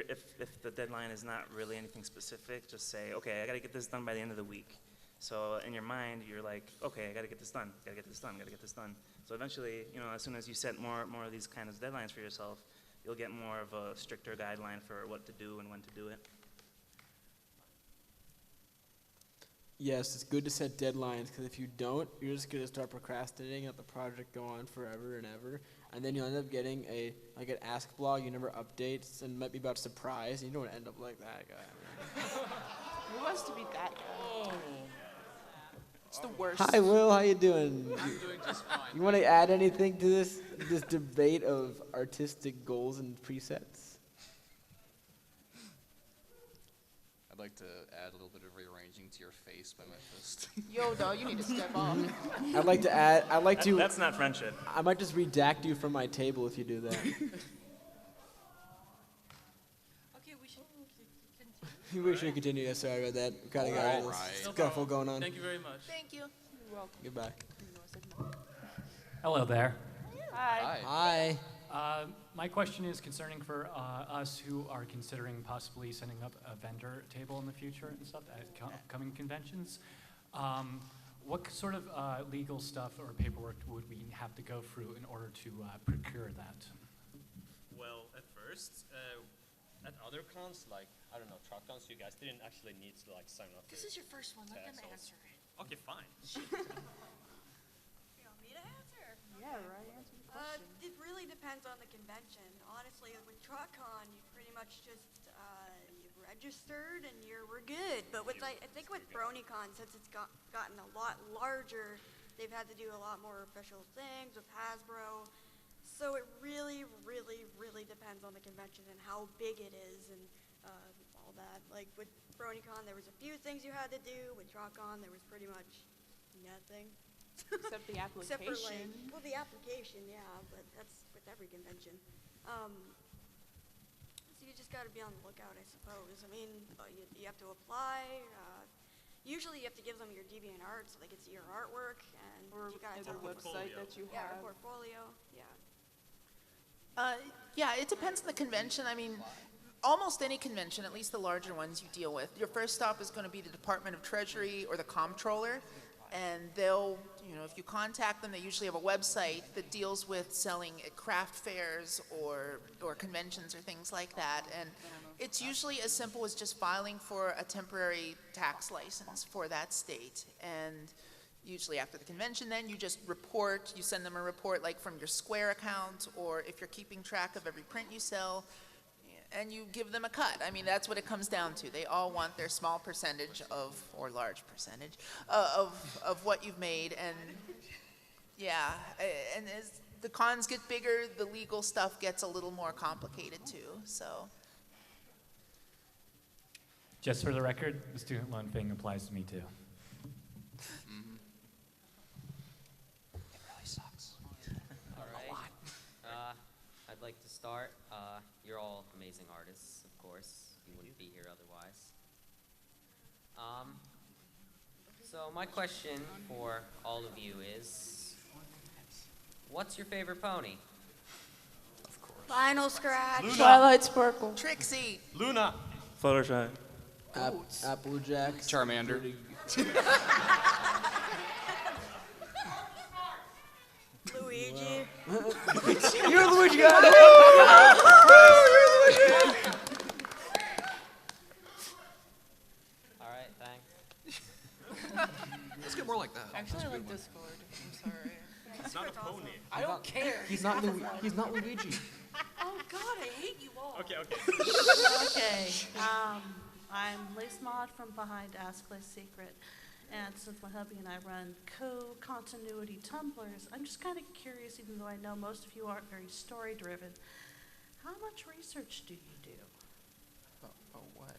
[SPEAKER 9] the deadline is not really anything specific, just say, okay, I got to get this done by the end of the week. So in your mind, you're like, okay, I got to get this done, got to get this done, got to get this done. So eventually, you know, as soon as you set more of these kinds of deadlines for yourself, you'll get more of a stricter guideline for what to do and when to do it.
[SPEAKER 1] Yes, it's good to set deadlines because if you don't, you're just going to start procrastinating, let the project go on forever and ever, and then you'll end up getting an ask blog you never updates and might be about surprise, and you don't want to end up like that guy.
[SPEAKER 7] Who wants to be that guy?
[SPEAKER 11] the worst.
[SPEAKER 1] Hi, Will. How you doing?
[SPEAKER 10] I'm doing just fine.
[SPEAKER 1] You want to add anything to this debate of artistic goals and presets?
[SPEAKER 10] I'd like to add a little bit of rearranging to your face by my fist.
[SPEAKER 11] Yo, dog, you need to step off.
[SPEAKER 1] I'd like to add. I'd like to.
[SPEAKER 16] That's not friendship.
[SPEAKER 1] I might just redact you from my table if you do that.
[SPEAKER 12] Okay, we should continue.
[SPEAKER 1] We should continue. Yeah, sorry about that. Kind of got a little
[SPEAKER 10] Alright.
[SPEAKER 1] scuffle going on.
[SPEAKER 15] Thank you very much.
[SPEAKER 11] Thank you.
[SPEAKER 12] You're welcome.
[SPEAKER 1] Goodbye.
[SPEAKER 17] Hello there.
[SPEAKER 1] Hi.
[SPEAKER 17] My question is concerning for us who are considering possibly setting up a vendor table in the future and stuff at upcoming conventions. What sort of legal stuff or paperwork would we have to go through in order to procure that?
[SPEAKER 8] Well, at first, at other cons, like, I don't know, truck cons, you guys didn't actually need to, like, sign up.
[SPEAKER 12] This is your first one. Let them answer it.
[SPEAKER 8] Okay, fine.
[SPEAKER 5] You want me to answer?
[SPEAKER 7] Yeah, right. Answer the question.
[SPEAKER 5] It really depends on the convention. Honestly, with TruckCon, you pretty much just you've registered and we're good. But with I think with BronyCon, since it's gotten a lot larger, they've had to do a lot more official things with Hasbro. So it really, really, really depends on the convention and how big it is and all that. Like with BronyCon, there was a few things you had to do. With TruckCon, there was pretty much nothing.
[SPEAKER 7] Except the application.
[SPEAKER 5] Except for like, well, the application, yeah, but that's with every convention. So you just got to be on the lookout, I suppose. I mean, you have to apply. Usually you have to give them your DeviantArt so they can see your artwork and
[SPEAKER 7] Or
[SPEAKER 5] you got to
[SPEAKER 7] the website that you
[SPEAKER 5] yeah,
[SPEAKER 7] have.
[SPEAKER 5] or portfolio, yeah.
[SPEAKER 11] Yeah, it depends on the convention. I mean, almost any convention, at least the larger ones you deal with, your first stop is going to be the Department of Treasury or the Comptroller. And they'll, if you contact them, they usually have a website that deals with selling at craft fairs or conventions or things like that. And it's usually as simple as just filing for a temporary tax license for that state. And usually after the convention, then you just report, you send them a report like from your Square account, or if you're keeping track of every print you sell, and you give them a cut. I mean, that's what it comes down to. They all want their small percentage of, or large percentage, of what you've made. And yeah, and as the cons get bigger, the legal stuff gets a little more complicated too, so.
[SPEAKER 17] Just for the record, the student loan thing applies to me too.
[SPEAKER 11] It really sucks.
[SPEAKER 18] All right. I'd like to start. You're all amazing artists, of course. You wouldn't be here otherwise. So my question for all of you is, what's your favorite pony?
[SPEAKER 10] Of course.
[SPEAKER 5] Final Scratch.
[SPEAKER 16] Luna.
[SPEAKER 7] Twilight Sparkle.
[SPEAKER 11] Trixie.
[SPEAKER 16] Luna. Fluttershy.
[SPEAKER 1] Applejack.
[SPEAKER 10] Charmander.
[SPEAKER 5] Luigi.
[SPEAKER 1] You're Luigi, guys!
[SPEAKER 18] All right, thanks.
[SPEAKER 10] Let's get more like that.
[SPEAKER 12] Actually, I like Discord. I'm sorry.
[SPEAKER 8] It's not a pony.
[SPEAKER 12] I don't care.
[SPEAKER 1] He's not Luigi.
[SPEAKER 12] Oh God, I hate you all.
[SPEAKER 8] Okay, okay.
[SPEAKER 19] Okay, I'm Lace Maud from behind Ask Lace Secret, and since my hubby and I run co-continuity tumblers, I'm just kind of curious, even though I know most of you aren't very story-driven, how much research do you do?
[SPEAKER 1] Oh, what?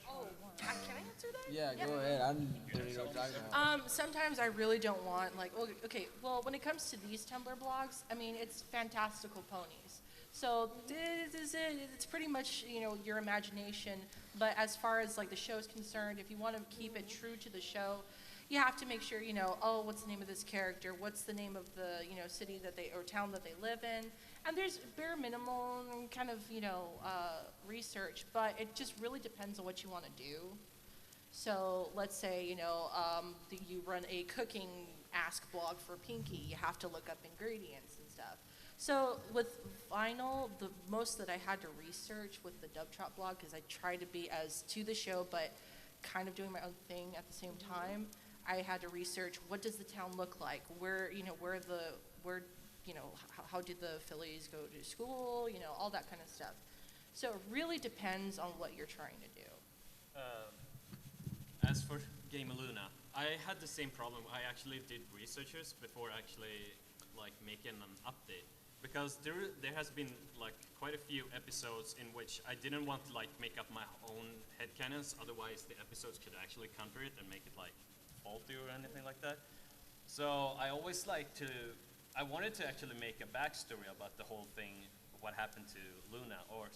[SPEAKER 12] Oh, can I answer that?
[SPEAKER 1] Yeah, go ahead. I don't even know what you're talking about.
[SPEAKER 12] Sometimes I really don't want, like, okay, well, when it comes to these Tumblr blogs, I mean, it's fantastical ponies. So this is it. It's pretty much, your imagination. But as far as, like, the show is concerned, if you want to keep it true to the show, you have to make sure, oh, what's the name of this character? What's the name of the, city that or town that they live in? And there's bare minimal kind of, research, but it just really depends on what you want to do. So let's say, you run a cooking Ask blog for Pinky. You have to look up ingredients and stuff. So with vinyl, the most that I had to research with the Dub Trot blog, because I tried to be as to the show, but kind of doing my own thing at the same time, I had to research what does the town look like, how did the Phillies go to school, all that kind of stuff. So it really depends on what you're trying to do.
[SPEAKER 8] As for Game Luna, I had the same problem. I actually did researches before actually like making an update, because there has been like quite a few episodes in which I didn't want to like make up my own headcanons, otherwise the episodes could actually counter it and make it like faulty or anything like that. So I always I wanted to actually make a backstory about the whole thing, what happened to Luna or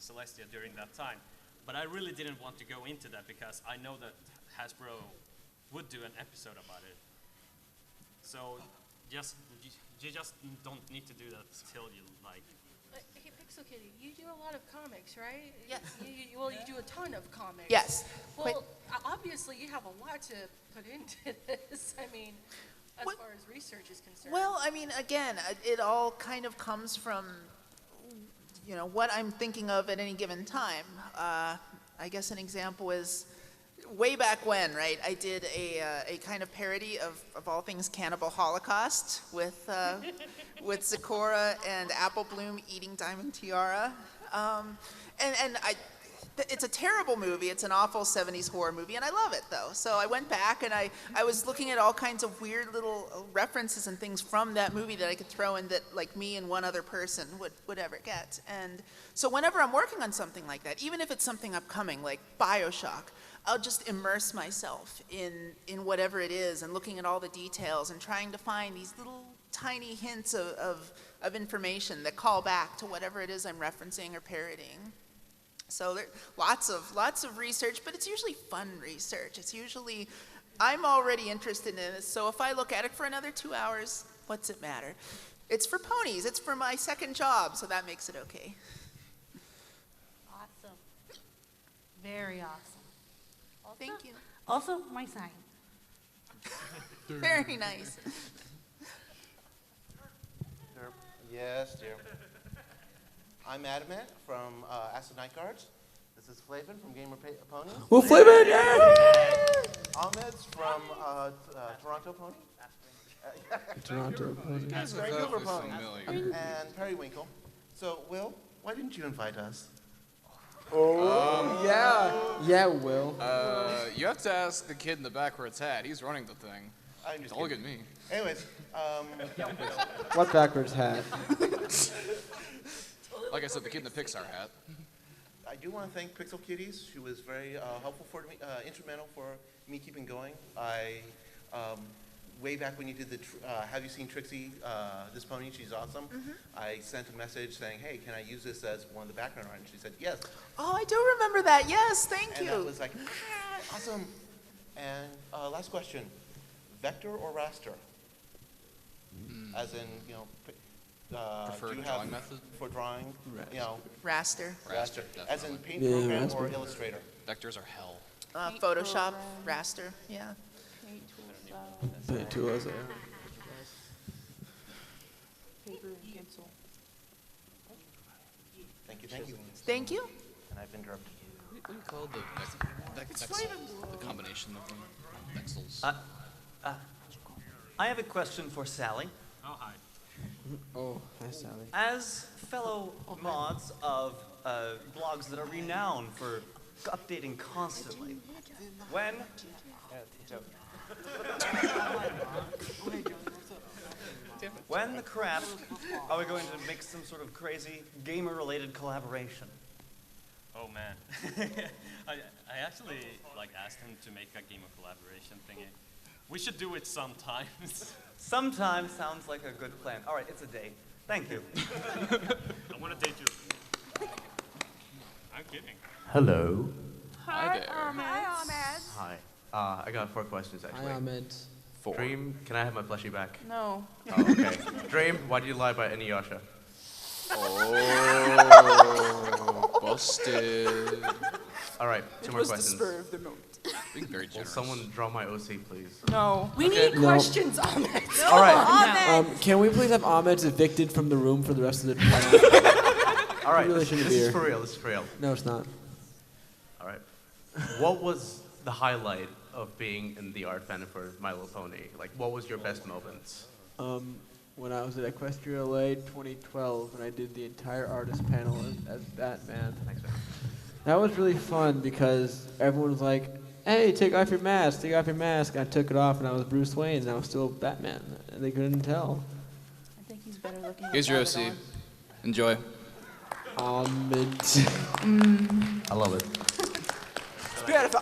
[SPEAKER 8] Celestia during that time. But I really didn't want to go into that because I know that Hasbro would do an episode about it. So you just don't need to do that till you like.
[SPEAKER 12] Hey, Pixel Kitty, you do a lot of comics, right? Yes. Well, you do a ton of comics.
[SPEAKER 11] Yes.
[SPEAKER 12] Well, obviously you have a lot to put into this. I mean, as far as research is concerned.
[SPEAKER 11] Well, I mean, again, it all kind of comes from, you know, what I'm thinking of at any given time. I guess an example is way back when, right? I did a kind of parody of all things Cannibal Holocaust with with Zecora and Apple Bloom eating Diamond Tiara, and it's a terrible movie. It's an awful 70s horror movie, and I love it, though. So I went back, and I was looking at all kinds of weird little references and things from that movie that I could throw in that, like, me and one other person would ever get. And so whenever I'm working on something like that, even if it's something upcoming, like BioShock, I'll just immerse myself in whatever it is and looking at all the details and trying to find these little tiny hints of information that call back to whatever it is I'm referencing or parodying. So there lots of research, but it's usually fun research. It's usually, I'm already interested in it, so if I look at it for another 2 hours, what's it matter? It's for ponies, it's for my second job, so that makes it okay.
[SPEAKER 19] Awesome. Very awesome.
[SPEAKER 11] Thank you.
[SPEAKER 19] Also, my sign.
[SPEAKER 11] Very nice.
[SPEAKER 20] Yes, dear. I'm Adamant from Acid Night Guards. This is Flavin from Gamer Ponies.
[SPEAKER 1] Well, Flavin, yeah!
[SPEAKER 20] Ahmed's from Toronto Pony.
[SPEAKER 1] Toronto Pony.
[SPEAKER 20] Vancouver Pony. And Periwinkle. So, Will, why didn't you invite us?
[SPEAKER 1] Oh, yeah. Yeah, Will.
[SPEAKER 10] You have to ask the kid in the back where it's at. He's running the thing.
[SPEAKER 20] I'm just
[SPEAKER 10] Don't look at
[SPEAKER 20] kidding.
[SPEAKER 10] me.
[SPEAKER 20] Anyways,
[SPEAKER 1] What backwards hat?
[SPEAKER 10] Like I said, the kid in the Pixar hat.
[SPEAKER 20] I do want to thank Pixel Kitties. She was very helpful for me, instrumental for me keeping going. Way back when you did the, have you seen Trixie, this pony? She's awesome. I sent a message saying, hey, can I use this as one of the background art? And she said, yes.
[SPEAKER 11] Oh, I do remember that. Yes, thank you.
[SPEAKER 20] And I was like, awesome. And last question, vector or raster? As in, you know,
[SPEAKER 10] Preferred
[SPEAKER 20] do you
[SPEAKER 10] drawing
[SPEAKER 20] have
[SPEAKER 10] method?
[SPEAKER 20] For drawing, you know.
[SPEAKER 11] Raster.
[SPEAKER 20] Raster. As in paint
[SPEAKER 1] Yeah,
[SPEAKER 20] program
[SPEAKER 1] raster.
[SPEAKER 20] or Illustrator?
[SPEAKER 10] Vectors are hell.
[SPEAKER 11] Photoshop, raster, yeah.
[SPEAKER 1] Paint tools, yeah.
[SPEAKER 7] Paper and pencil.
[SPEAKER 20] Thank you, thank you.
[SPEAKER 11] Thank you.
[SPEAKER 20] And I've interrupted you.
[SPEAKER 10] What do you call the combination of them? Vexels.
[SPEAKER 21] I have a question for Sally.
[SPEAKER 8] Oh, hi.
[SPEAKER 1] Oh, hi, Sally.
[SPEAKER 21] As fellow mods of blogs that are renowned for updating constantly, when the crap are we going to make some sort of crazy gamer-related collaboration?
[SPEAKER 8] Oh man, I actually like asked him to make a game of collaboration thingy. We should do it sometimes.
[SPEAKER 21] Sometimes sounds like a good plan. All right, it's a date. Thank you.
[SPEAKER 8] I want to date you. I'm kidding.
[SPEAKER 22] Hello.
[SPEAKER 5] Hi, Ahmed. Hi, Ahmed.
[SPEAKER 22] Hi. I got 4 questions actually.
[SPEAKER 1] Hi, Ahmed.
[SPEAKER 22] 4. Dream, can I have my plushie back?
[SPEAKER 7] No.
[SPEAKER 22] Oh, okay. Dream, why did you lie about Inuyasha?
[SPEAKER 10] Oh, busted.
[SPEAKER 22] All right, 2 more questions.
[SPEAKER 7] It was the spur of the moment.
[SPEAKER 10] Being very
[SPEAKER 22] Will
[SPEAKER 10] generous.
[SPEAKER 22] someone draw my OC, please?
[SPEAKER 7] No.
[SPEAKER 12] We need
[SPEAKER 1] No.
[SPEAKER 12] questions, Ahmed.
[SPEAKER 22] All right.
[SPEAKER 1] Can we please have Ahmed evicted from the room for the rest of the time?
[SPEAKER 22] All right,
[SPEAKER 1] Really
[SPEAKER 22] this
[SPEAKER 1] shouldn't be
[SPEAKER 22] is
[SPEAKER 1] here.
[SPEAKER 22] for real. This is for real.
[SPEAKER 1] No, it's not.
[SPEAKER 22] All right. What was the highlight of being in the art fan for My Little Pony? Like, what was your best moments?
[SPEAKER 1] When I was at Equestria LA 2012, when I did the entire artist panel as Batman.
[SPEAKER 22] Thanks, man.
[SPEAKER 1] That was really fun because everyone was like, hey, take off your mask, take off your mask. I took it off and I was Bruce Wayne and I was still Batman. And they couldn't tell.
[SPEAKER 7] I think he's better looking.
[SPEAKER 10] Here's your
[SPEAKER 7] without it
[SPEAKER 10] OC.
[SPEAKER 7] on.
[SPEAKER 10] Enjoy.
[SPEAKER 22] I love it.
[SPEAKER 11] It's beautiful.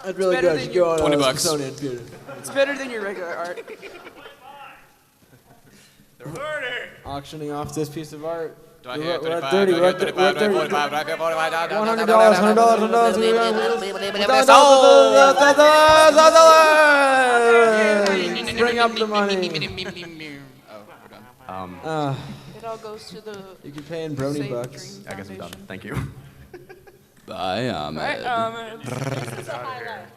[SPEAKER 1] That's really
[SPEAKER 11] better
[SPEAKER 1] good.
[SPEAKER 11] than
[SPEAKER 1] You
[SPEAKER 11] your-
[SPEAKER 1] go on
[SPEAKER 10] 20
[SPEAKER 1] the
[SPEAKER 10] bucks.
[SPEAKER 1] Smithsonian Theater.
[SPEAKER 11] It's better than your regular art.
[SPEAKER 1] Auctioning off this piece of art.
[SPEAKER 10] Do I
[SPEAKER 1] We're
[SPEAKER 10] hear
[SPEAKER 1] at- we're at
[SPEAKER 10] 35,
[SPEAKER 1] 30,
[SPEAKER 10] do I
[SPEAKER 1] we're
[SPEAKER 10] hear
[SPEAKER 1] at 30,
[SPEAKER 10] 35, do I hear
[SPEAKER 1] 45,
[SPEAKER 10] 45, do I hear 45,
[SPEAKER 1] $100, $100. Bring up the money.
[SPEAKER 7] It all goes to the.
[SPEAKER 1] You can pay in brony
[SPEAKER 7] Save
[SPEAKER 1] bucks.
[SPEAKER 7] Dream
[SPEAKER 22] I guess I'm done.
[SPEAKER 7] Foundation.
[SPEAKER 22] Thank you.
[SPEAKER 10] Bye, Ahmed.
[SPEAKER 7] Right,
[SPEAKER 2] This is the highlight.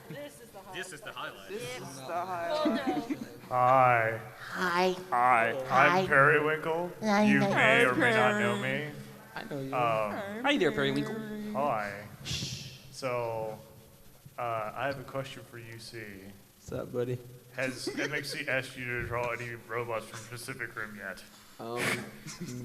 [SPEAKER 8] This is the highlight.
[SPEAKER 7] This is the highlight.
[SPEAKER 4] Hi.
[SPEAKER 6] Hi.
[SPEAKER 4] Hi.
[SPEAKER 6] Hi.
[SPEAKER 4] I'm Periwinkle.
[SPEAKER 6] I
[SPEAKER 4] You
[SPEAKER 6] know.
[SPEAKER 4] may or may not
[SPEAKER 7] Hi,
[SPEAKER 4] know me.
[SPEAKER 1] I know you.
[SPEAKER 10] Hi there, Periwinkle.
[SPEAKER 4] Hi. So, I have a question for UC.
[SPEAKER 1] What's up, buddy?
[SPEAKER 4] Has MXC asked you to draw any robots from Pacific Rim yet?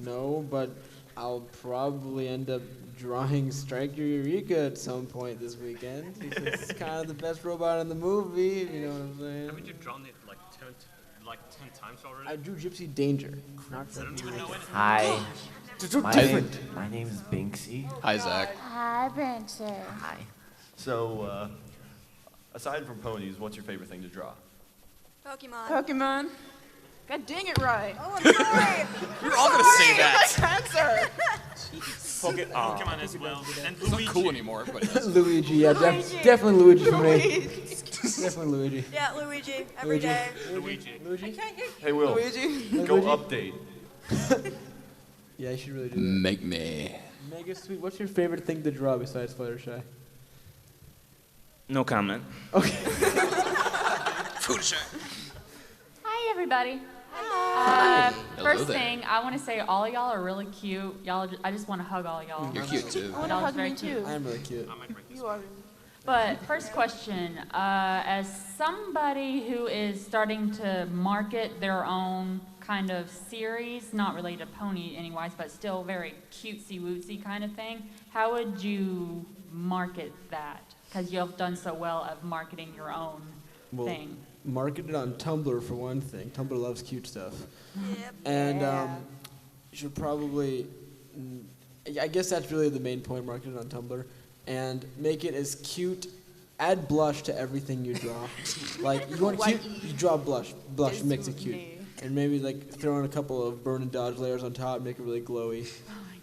[SPEAKER 1] No, but I'll probably end up drawing Striker Eureka at some point this weekend. It's kind of the best robot in the movie, if you know what I'm saying.
[SPEAKER 8] Haven't you drawn it like 10 times already?
[SPEAKER 1] I drew Gypsy Danger. Not
[SPEAKER 8] I don't even know anything.
[SPEAKER 6] Hi. My,
[SPEAKER 1] Different.
[SPEAKER 6] my name is Binksy.
[SPEAKER 10] Hi, Zach.
[SPEAKER 6] Hi, Binksy. Hi.
[SPEAKER 23] So, aside from ponies, what's your favorite thing to draw?
[SPEAKER 5] Pokemon.
[SPEAKER 7] Pokemon. God dang it, right.
[SPEAKER 5] Oh, I'm sorry.
[SPEAKER 10] You're all gonna say that.
[SPEAKER 7] Answer.
[SPEAKER 8] Pokemon as well. And
[SPEAKER 10] It's not
[SPEAKER 8] Luigi.
[SPEAKER 10] cool anymore, but it is.
[SPEAKER 1] Luigi, yeah,
[SPEAKER 5] Luigi.
[SPEAKER 1] definitely Luigi for me. Definitely Luigi.
[SPEAKER 5] Yeah, Luigi, every
[SPEAKER 1] Luigi.
[SPEAKER 5] day.
[SPEAKER 8] Luigi.
[SPEAKER 1] Luigi?
[SPEAKER 23] Hey, Will.
[SPEAKER 7] Luigi.
[SPEAKER 23] Go
[SPEAKER 1] Luigi?
[SPEAKER 23] update.
[SPEAKER 1] Yeah, you should really do that.
[SPEAKER 10] Make me.
[SPEAKER 1] Mega Sweet, what's your favorite thing to draw besides Fluttershy?
[SPEAKER 16] No comment.
[SPEAKER 1] Okay.
[SPEAKER 24] Hi, everybody.
[SPEAKER 10] Hello
[SPEAKER 24] First
[SPEAKER 10] there.
[SPEAKER 24] thing, I want to say all of y'all are really cute. I just want to hug all y'all.
[SPEAKER 10] You're cute too.
[SPEAKER 7] I want to
[SPEAKER 24] Y'all
[SPEAKER 7] hug
[SPEAKER 24] very
[SPEAKER 7] me
[SPEAKER 24] cute.
[SPEAKER 7] too.
[SPEAKER 1] I'm really cute.
[SPEAKER 7] You are.
[SPEAKER 24] But first question, as somebody who is starting to market their own kind of series, not related to pony anyways, but still very cutesy wootsy kind of thing, how would you market that? Because you've done so well of marketing your own thing.
[SPEAKER 1] Market it on Tumblr for one thing. Tumblr loves cute stuff.
[SPEAKER 5] Yep.
[SPEAKER 1] And you should probably, I guess that's really the main point, market it on Tumblr. And make it as cute, add blush to everything you draw. Like, you want cute, you draw blush makes it cute. And maybe like throw in a couple of burn and dodge layers on top, make it really glowy.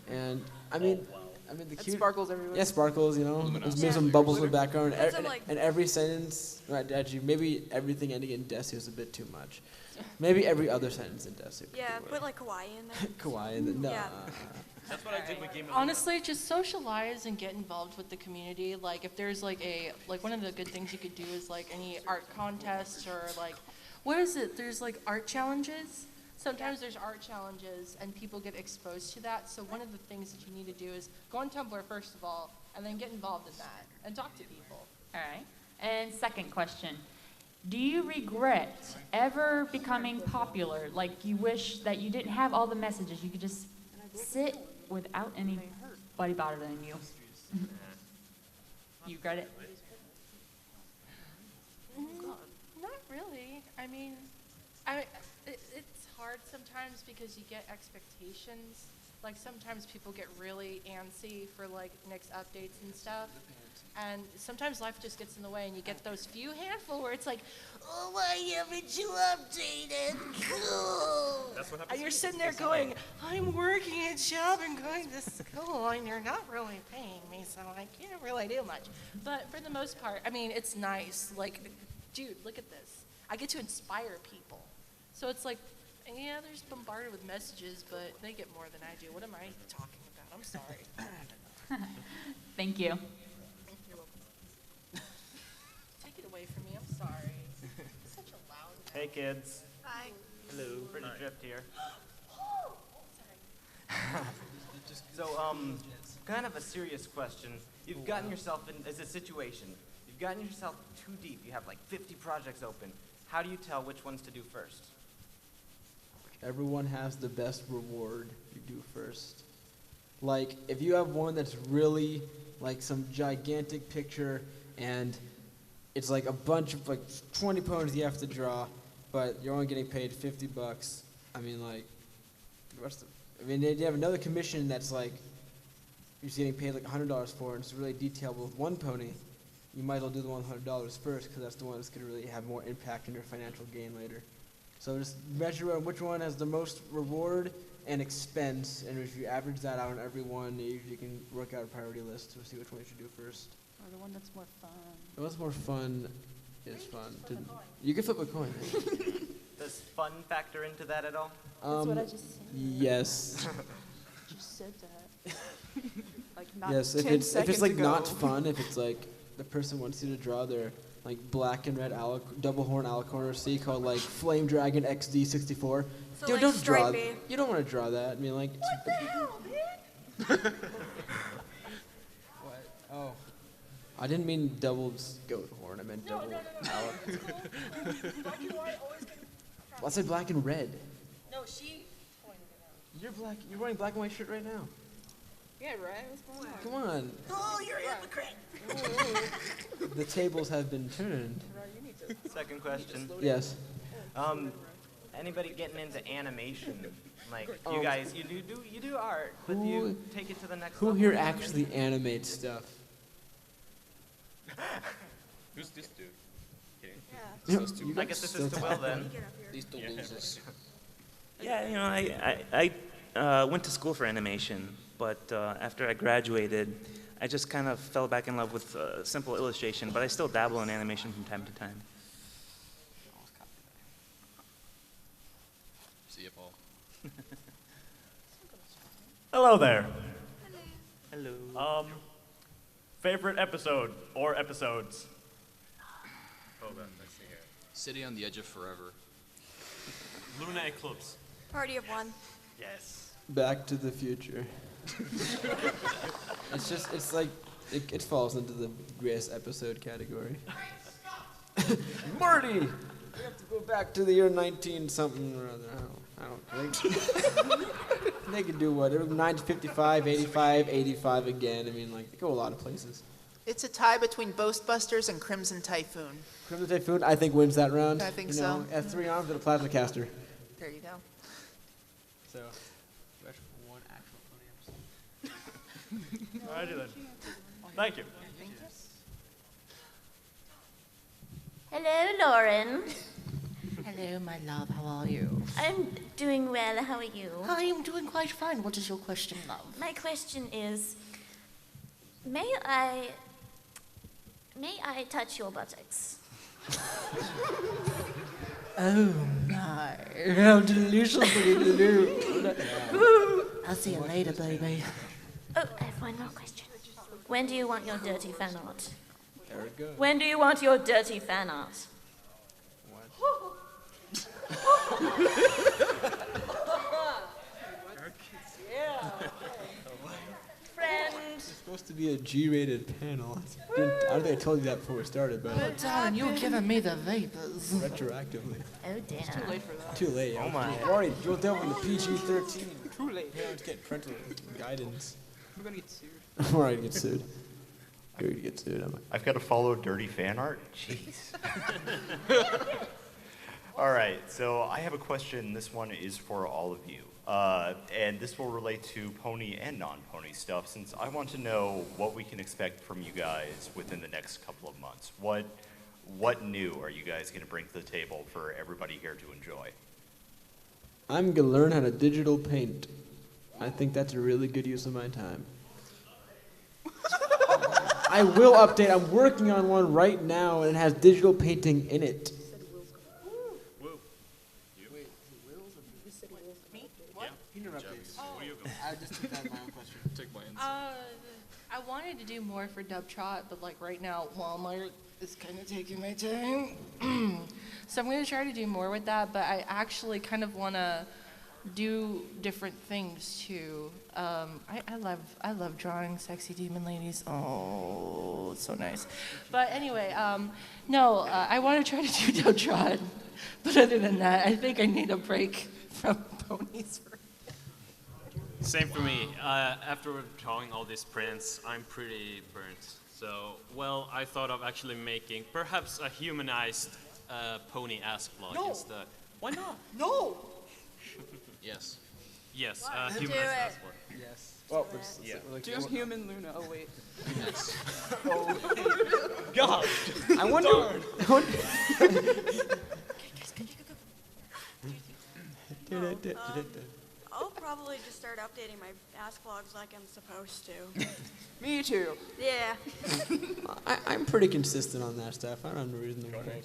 [SPEAKER 1] And I mean the
[SPEAKER 7] It
[SPEAKER 1] cute.
[SPEAKER 7] sparkles everywhere.
[SPEAKER 1] Yeah, sparkles, you know.
[SPEAKER 10] Luminosity.
[SPEAKER 1] Maybe some bubbles in the
[SPEAKER 7] Glitter.
[SPEAKER 1] background.
[SPEAKER 5] Put some, like-
[SPEAKER 1] And every sentence, right, actually, maybe everything ending in desu is a bit too much. Maybe every other sentence in desu.
[SPEAKER 5] Yeah, put like kawaii in there.
[SPEAKER 1] Kawaii and then, nah.
[SPEAKER 5] Yeah.
[SPEAKER 8] That's what I did with Game of
[SPEAKER 2] Honestly, just socialize and get involved with the community. Like, if there's like one of the good things you could do is like any art contests or like, what is it? There's like art challenges. Sometimes there's art challenges and people get exposed to that. So one of the things that you need to do is go on Tumblr first of all, and then get involved in that and talk to people.
[SPEAKER 24] All right. And second question, do you regret ever becoming popular? Like you wish that you didn't have all the messages, you could just sit without anybody bothering you. You regret it?
[SPEAKER 2] Not really. I mean, it's hard sometimes because you get expectations. Like sometimes people get really antsy for like next updates and stuff. And sometimes life just gets in the way and you get those few handful where it's like, oh, why haven't you updated?
[SPEAKER 8] That's what happens.
[SPEAKER 2] And you're sitting there going, I'm working a job and going to school and you're not really paying me, so I can't really do much. But for the most part, I mean, it's nice. Like, dude, look at this. I get to inspire people. So it's like, yeah, they're just bombarded with messages, but they get more than I do. What am I talking about? I'm sorry.
[SPEAKER 24] Thank you.
[SPEAKER 2] Take it away from me. I'm sorry. Such a loud.
[SPEAKER 21] Hey kids.
[SPEAKER 5] Hi.
[SPEAKER 21] Hello. Pretty Drift here.
[SPEAKER 2] Sorry.
[SPEAKER 21] So, kind of a serious question. You've gotten yourself in as a situation. You've gotten yourself too deep. You have like 50 projects open. How do you tell which ones to do first?
[SPEAKER 1] Everyone has the best reward you do first. Like, if you have one that's really like some gigantic picture and it's like a bunch of like 20 ponies you have to draw, but you're only getting paid $50. I mean, like, you have another commission that's like you're just getting paid like $100 for, and it's really detailed. With one pony, you might as well do the $100 first because that's the one that's going to really have more impact on your financial gain later. So just measure which one has the most reward and expense, and if you average that out on every one, you can work out a priority list to see which one you should do first.
[SPEAKER 19] Or the one that's more fun.
[SPEAKER 1] The one that's more fun is fun. You can flip a coin.
[SPEAKER 21] Does fun factor into that at all?
[SPEAKER 19] That's what I just said.
[SPEAKER 1] Yes.
[SPEAKER 19] You said that. Like not
[SPEAKER 1] Yes,
[SPEAKER 19] 10
[SPEAKER 1] if it's
[SPEAKER 19] seconds
[SPEAKER 1] like
[SPEAKER 19] ago.
[SPEAKER 1] not fun, if it's like the person wants you to draw their like black and red double horn alicorn C called like Flame Dragon XD64.
[SPEAKER 5] So,
[SPEAKER 1] Dude,
[SPEAKER 5] like,
[SPEAKER 1] don't draw.
[SPEAKER 5] stripey.
[SPEAKER 1] You don't want to draw that. I mean, like.
[SPEAKER 5] What the hell, man?
[SPEAKER 1] What? Oh. I didn't mean double goat horn. I meant double.
[SPEAKER 12] Black and white always get
[SPEAKER 1] Well, I said black and red.
[SPEAKER 12] No, she pointed it out.
[SPEAKER 1] You're black. You're wearing black and white shirt right now.
[SPEAKER 7] Yeah, right? What's going on?
[SPEAKER 1] Come on.
[SPEAKER 12] Oh, you're a hypocrite.
[SPEAKER 1] The tables have been turned.
[SPEAKER 21] Second question.
[SPEAKER 1] Yes.
[SPEAKER 21] Anybody getting into animation? Like
[SPEAKER 1] Um,
[SPEAKER 21] you guys, you do art, but do you take it to the next
[SPEAKER 1] Who
[SPEAKER 21] level?
[SPEAKER 1] here actually animates stuff?
[SPEAKER 8] Who's this dude? Kidding.
[SPEAKER 1] Yeah.
[SPEAKER 8] Those two
[SPEAKER 21] I guess this is to Will then.
[SPEAKER 16] These two
[SPEAKER 8] Yeah.
[SPEAKER 16] losers.
[SPEAKER 23] Yeah, you know, I went to school for animation, but after I graduated, I just kind of fell back in love with simple illustration, but I still dabble in animation from time to time.
[SPEAKER 10] See you, Paul.
[SPEAKER 4] Hello there.
[SPEAKER 23] Hello.
[SPEAKER 4] Favorite episode or episodes?
[SPEAKER 8] Hold on, let's see here.
[SPEAKER 10] City on the Edge of Forever.
[SPEAKER 8] Luna Eclipse.
[SPEAKER 5] Party of one.
[SPEAKER 4] Yes.
[SPEAKER 1] Back to the Future. It's like, it falls into the greatest episode category. Marty! We have to go back to the year 19 something or other. I don't think. They could do whatever, 955, 85, 85 again. I mean, like, they go a lot of places.
[SPEAKER 11] It's a tie between Ghostbusters and Crimson Typhoon.
[SPEAKER 1] Crimson Typhoon, I think, wins that round.
[SPEAKER 11] I think
[SPEAKER 1] you know,
[SPEAKER 11] so.
[SPEAKER 1] At 3 arms and a plasma caster.
[SPEAKER 11] There you go.
[SPEAKER 1] So, one actual podium.
[SPEAKER 4] Alrighty then. Thank you.
[SPEAKER 3] Hello, Lauren.
[SPEAKER 12] Hello, my love. How are you?
[SPEAKER 3] I'm doing well. How are you?
[SPEAKER 12] I am doing quite fine. What is your question, love?
[SPEAKER 3] My question is, may I touch your buttocks?
[SPEAKER 12] Oh my! How deliciously do. I'll see you later, baby.
[SPEAKER 3] Oh, I have one more question. When do you want your dirty fan art?
[SPEAKER 1] There it goes.
[SPEAKER 3] When do you want your dirty fan art?
[SPEAKER 12] Yeah.
[SPEAKER 3] Friend.
[SPEAKER 1] It's supposed to be a G-rated panel. I don't think I told you that before we started, but
[SPEAKER 12] Oh, darling, you're giving me the vapors.
[SPEAKER 1] retroactively.
[SPEAKER 3] Oh, damn.
[SPEAKER 7] It's too late for that.
[SPEAKER 1] Too late.
[SPEAKER 23] Oh my.
[SPEAKER 1] We're already built up in the PG-13.
[SPEAKER 7] Too late.
[SPEAKER 1] Parents get parental guidance.
[SPEAKER 7] We're gonna get sued.
[SPEAKER 1] I'm already get sued. You're gonna get sued.
[SPEAKER 9] I've got to follow dirty fan art? Jeez. All right, so I have a question. This one is for all of you. And this will relate to pony and non-pony stuff, since I want to know what we can expect from you guys within the next couple of months. What new are you guys going to bring to the table for everybody here to enjoy?
[SPEAKER 1] I'm gonna learn how to digital paint. I think that's a really good use of my time. I will update. I'm working on one right now, and it has digital painting in it.
[SPEAKER 12] I just took that my own question.
[SPEAKER 10] Take my
[SPEAKER 2] I wanted to do more for Dub Trot, but like right now, Walmart is kind of taking my time. So I'm going to try to do more with that, but I actually kind of want to do different things too. I love drawing sexy demon ladies. Oh, it's so nice. But anyway, I want to try to do Dub Trot, but other than that, I think I need a break from ponies.
[SPEAKER 8] Same for me. After drawing all these prints, I'm pretty burnt. So, well, I thought of actually making perhaps a humanized pony ass vlog
[SPEAKER 7] No.
[SPEAKER 8] instead. Why not?
[SPEAKER 7] No!
[SPEAKER 8] Yes. Yes,
[SPEAKER 5] Do
[SPEAKER 8] humanized
[SPEAKER 5] it.
[SPEAKER 8] ass vlog.
[SPEAKER 1] Yes.
[SPEAKER 8] Well,
[SPEAKER 1] yeah.
[SPEAKER 7] Do human Luna. Oh, wait.
[SPEAKER 8] Yes.
[SPEAKER 1] God. I wonder.
[SPEAKER 5] I'll probably just start updating my Ask vlogs like I'm supposed to.
[SPEAKER 7] Me too.
[SPEAKER 5] Yeah.
[SPEAKER 1] I'm pretty consistent on that stuff. I don't have no reason to worry.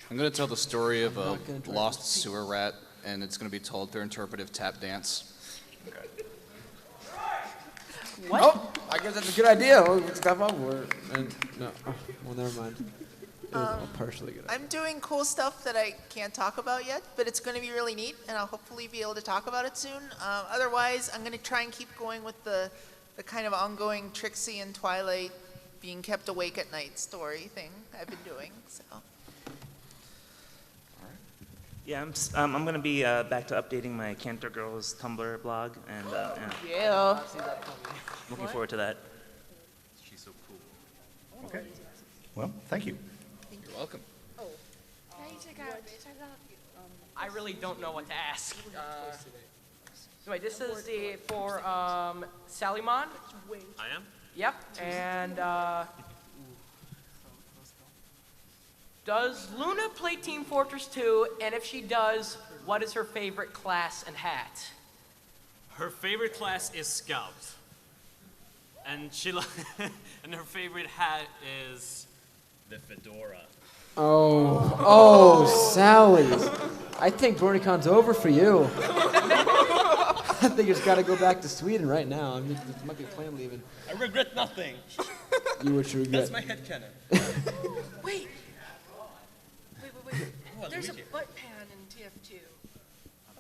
[SPEAKER 10] I'm going to tell the story of
[SPEAKER 1] I'm
[SPEAKER 10] a
[SPEAKER 1] not gonna try
[SPEAKER 10] lost sewer rat, and it's going to be told through interpretive tap dance.
[SPEAKER 1] What? Oh, I guess that's a good idea. We'll step up for it. And, no, well, never mind. It was all partially good.
[SPEAKER 11] I'm doing cool stuff that I can't talk about yet, but it's going to be really neat, and I'll hopefully be able to talk about it soon. Otherwise, I'm going to try and keep going with the kind of ongoing Trixie and Twilight being kept awake at night story thing I've been doing. So.
[SPEAKER 23] Yeah, I'm going to be back to updating my Cantor Girls Tumblr blog, and
[SPEAKER 11] Yeah.
[SPEAKER 23] looking forward to that.
[SPEAKER 8] She's so cool.
[SPEAKER 9] Okay. Well, thank you.
[SPEAKER 10] You're welcome.
[SPEAKER 13] I really don't know what to ask. Anyway, this is for Sally Mon.
[SPEAKER 8] I am?
[SPEAKER 13] Yep, and does Luna play Team Fortress 2? And if she does, what is her favorite class and hat?
[SPEAKER 8] Her favorite class is Scout. And and her favorite hat is the fedora.
[SPEAKER 1] Oh, Sally. I think BronyCon's over for you. I think it's got to go back to Sweden right now. I mean, there might be a plane leaving.
[SPEAKER 14] I regret nothing.
[SPEAKER 1] You what you regret.
[SPEAKER 14] That's my headcanon.
[SPEAKER 12] Wait.
[SPEAKER 14] Oh,
[SPEAKER 12] There's a
[SPEAKER 14] Luigi.
[SPEAKER 12] butt pan in TF2.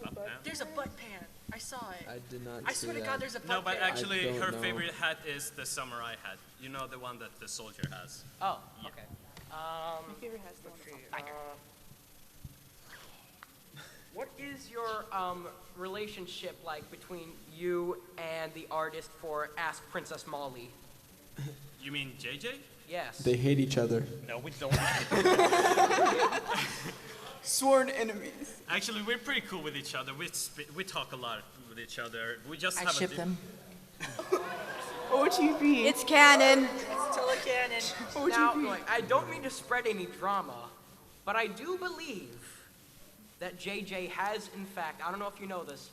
[SPEAKER 8] Butt pan?
[SPEAKER 12] There's a butt pan. I saw it.
[SPEAKER 1] I did not
[SPEAKER 12] I
[SPEAKER 1] see
[SPEAKER 12] swear to
[SPEAKER 1] that.
[SPEAKER 12] God, there's a butt
[SPEAKER 8] No, but
[SPEAKER 12] pan.
[SPEAKER 8] actually,
[SPEAKER 1] don't
[SPEAKER 8] her
[SPEAKER 1] know.
[SPEAKER 8] favorite hat is the samurai hat. You know, the one that the soldier has.
[SPEAKER 13] Oh,
[SPEAKER 8] Yeah.
[SPEAKER 13] okay.
[SPEAKER 7] My favorite has the one
[SPEAKER 13] Okay, what is your relationship like between you and the artist for Ask Princess Molly?
[SPEAKER 8] You mean JJ?
[SPEAKER 13] Yes.
[SPEAKER 1] They hate each other.
[SPEAKER 8] No, we don't.
[SPEAKER 7] Sworn enemies.
[SPEAKER 8] Actually, we're pretty cool with each other. We talk a lot with each other. We just
[SPEAKER 12] I
[SPEAKER 8] have
[SPEAKER 12] ship them.
[SPEAKER 7] OTP.
[SPEAKER 5] It's canon.
[SPEAKER 12] It's still a cannon.
[SPEAKER 13] Now, look, I don't mean to spread any drama, but I do believe that JJ has, in fact, I don't know if you know this,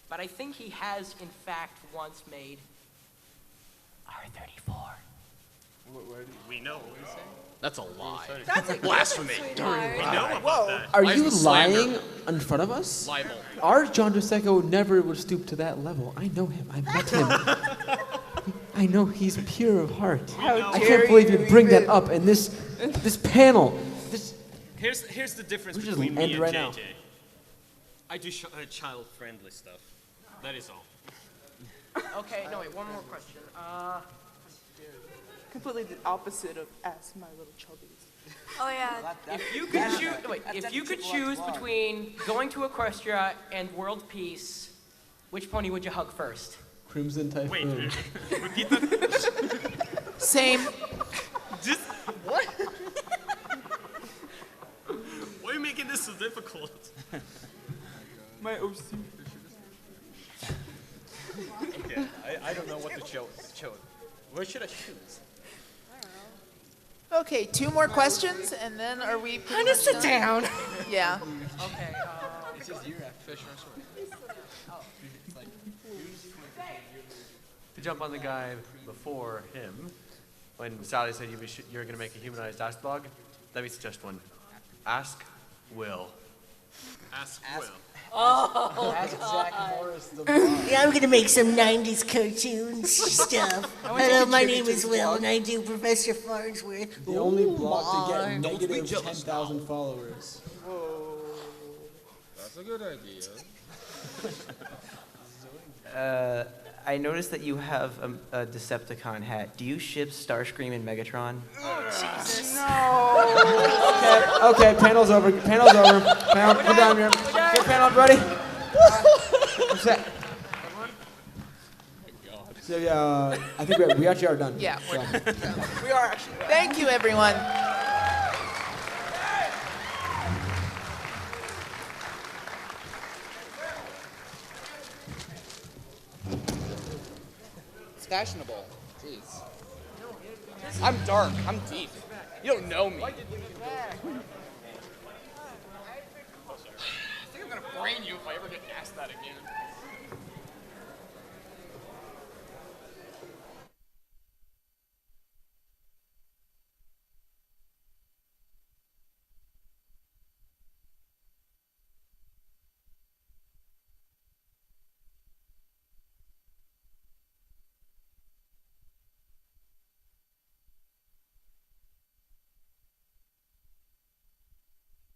[SPEAKER 13] but I think he has, in fact, once made R34.
[SPEAKER 8] We know.
[SPEAKER 10] That's a lie.
[SPEAKER 13] That's a
[SPEAKER 10] blasphemy.
[SPEAKER 8] We know about that.
[SPEAKER 1] Are
[SPEAKER 10] Why is
[SPEAKER 1] you
[SPEAKER 10] the slander-
[SPEAKER 1] lying in front of us?
[SPEAKER 10] Libel.
[SPEAKER 1] Our John Dosecco never would stoop to that level. I know him. I met him. I know he's pure of heart. I
[SPEAKER 7] dare
[SPEAKER 1] can't believe you
[SPEAKER 7] you
[SPEAKER 1] bring that
[SPEAKER 7] even-
[SPEAKER 1] up in this panel. This
[SPEAKER 8] Here's the difference
[SPEAKER 1] We just
[SPEAKER 8] between
[SPEAKER 1] end
[SPEAKER 8] me and
[SPEAKER 1] right
[SPEAKER 8] JJ.
[SPEAKER 1] now.
[SPEAKER 8] I do child-friendly stuff. That is all.
[SPEAKER 13] Okay, no, wait, one more question.
[SPEAKER 7] Completely the opposite of Ask My Little Chubbies.
[SPEAKER 5] Oh yeah.
[SPEAKER 13] If you could choose, wait, if you could choose between going to Equestria and World Peace, which pony would you hug first?
[SPEAKER 1] Crimson Typhoon.
[SPEAKER 8] Wait, repeat that.
[SPEAKER 11] Same.
[SPEAKER 8] Just what? Why are you making this so difficult?
[SPEAKER 7] My OC.
[SPEAKER 14] Okay, I don't know what to choose. Where should I choose?
[SPEAKER 11] Okay, 2 more questions, and then are we pretty
[SPEAKER 12] Kinda
[SPEAKER 11] much
[SPEAKER 12] sit
[SPEAKER 11] done?
[SPEAKER 12] down.
[SPEAKER 11] Yeah.
[SPEAKER 13] Okay,
[SPEAKER 10] This is your Fish
[SPEAKER 22] To jump on the guy before him, when Sally said you're going to make a humanized Ask blog, let me suggest one. Ask Will.
[SPEAKER 8] Ask Will.
[SPEAKER 12] Oh,
[SPEAKER 1] Ask Zach Morris the
[SPEAKER 6] Yeah, I'm gonna make some 90s cartoons stuff. Hello, my name is Will, and I do Professor Farnsworth.
[SPEAKER 1] The only blog to
[SPEAKER 6] my.
[SPEAKER 1] get negative 10,000 followers.
[SPEAKER 15] That's a good idea.
[SPEAKER 17] I noticed that you have a Decepticon hat. Do you ship Starscream and Megatron?
[SPEAKER 12] Jesus.
[SPEAKER 1] Okay, panel's over. Panel's over. Panel, we're done here. Okay, panel, ready? What's that? So yeah, I think we actually are done.
[SPEAKER 11] Yeah,
[SPEAKER 1] so.
[SPEAKER 11] we are actually. Thank you, everyone.
[SPEAKER 15] It's fashionable. Jeez. I'm dark. I'm deep. You don't know me. I think I'm gonna brain you if I ever get asked that again.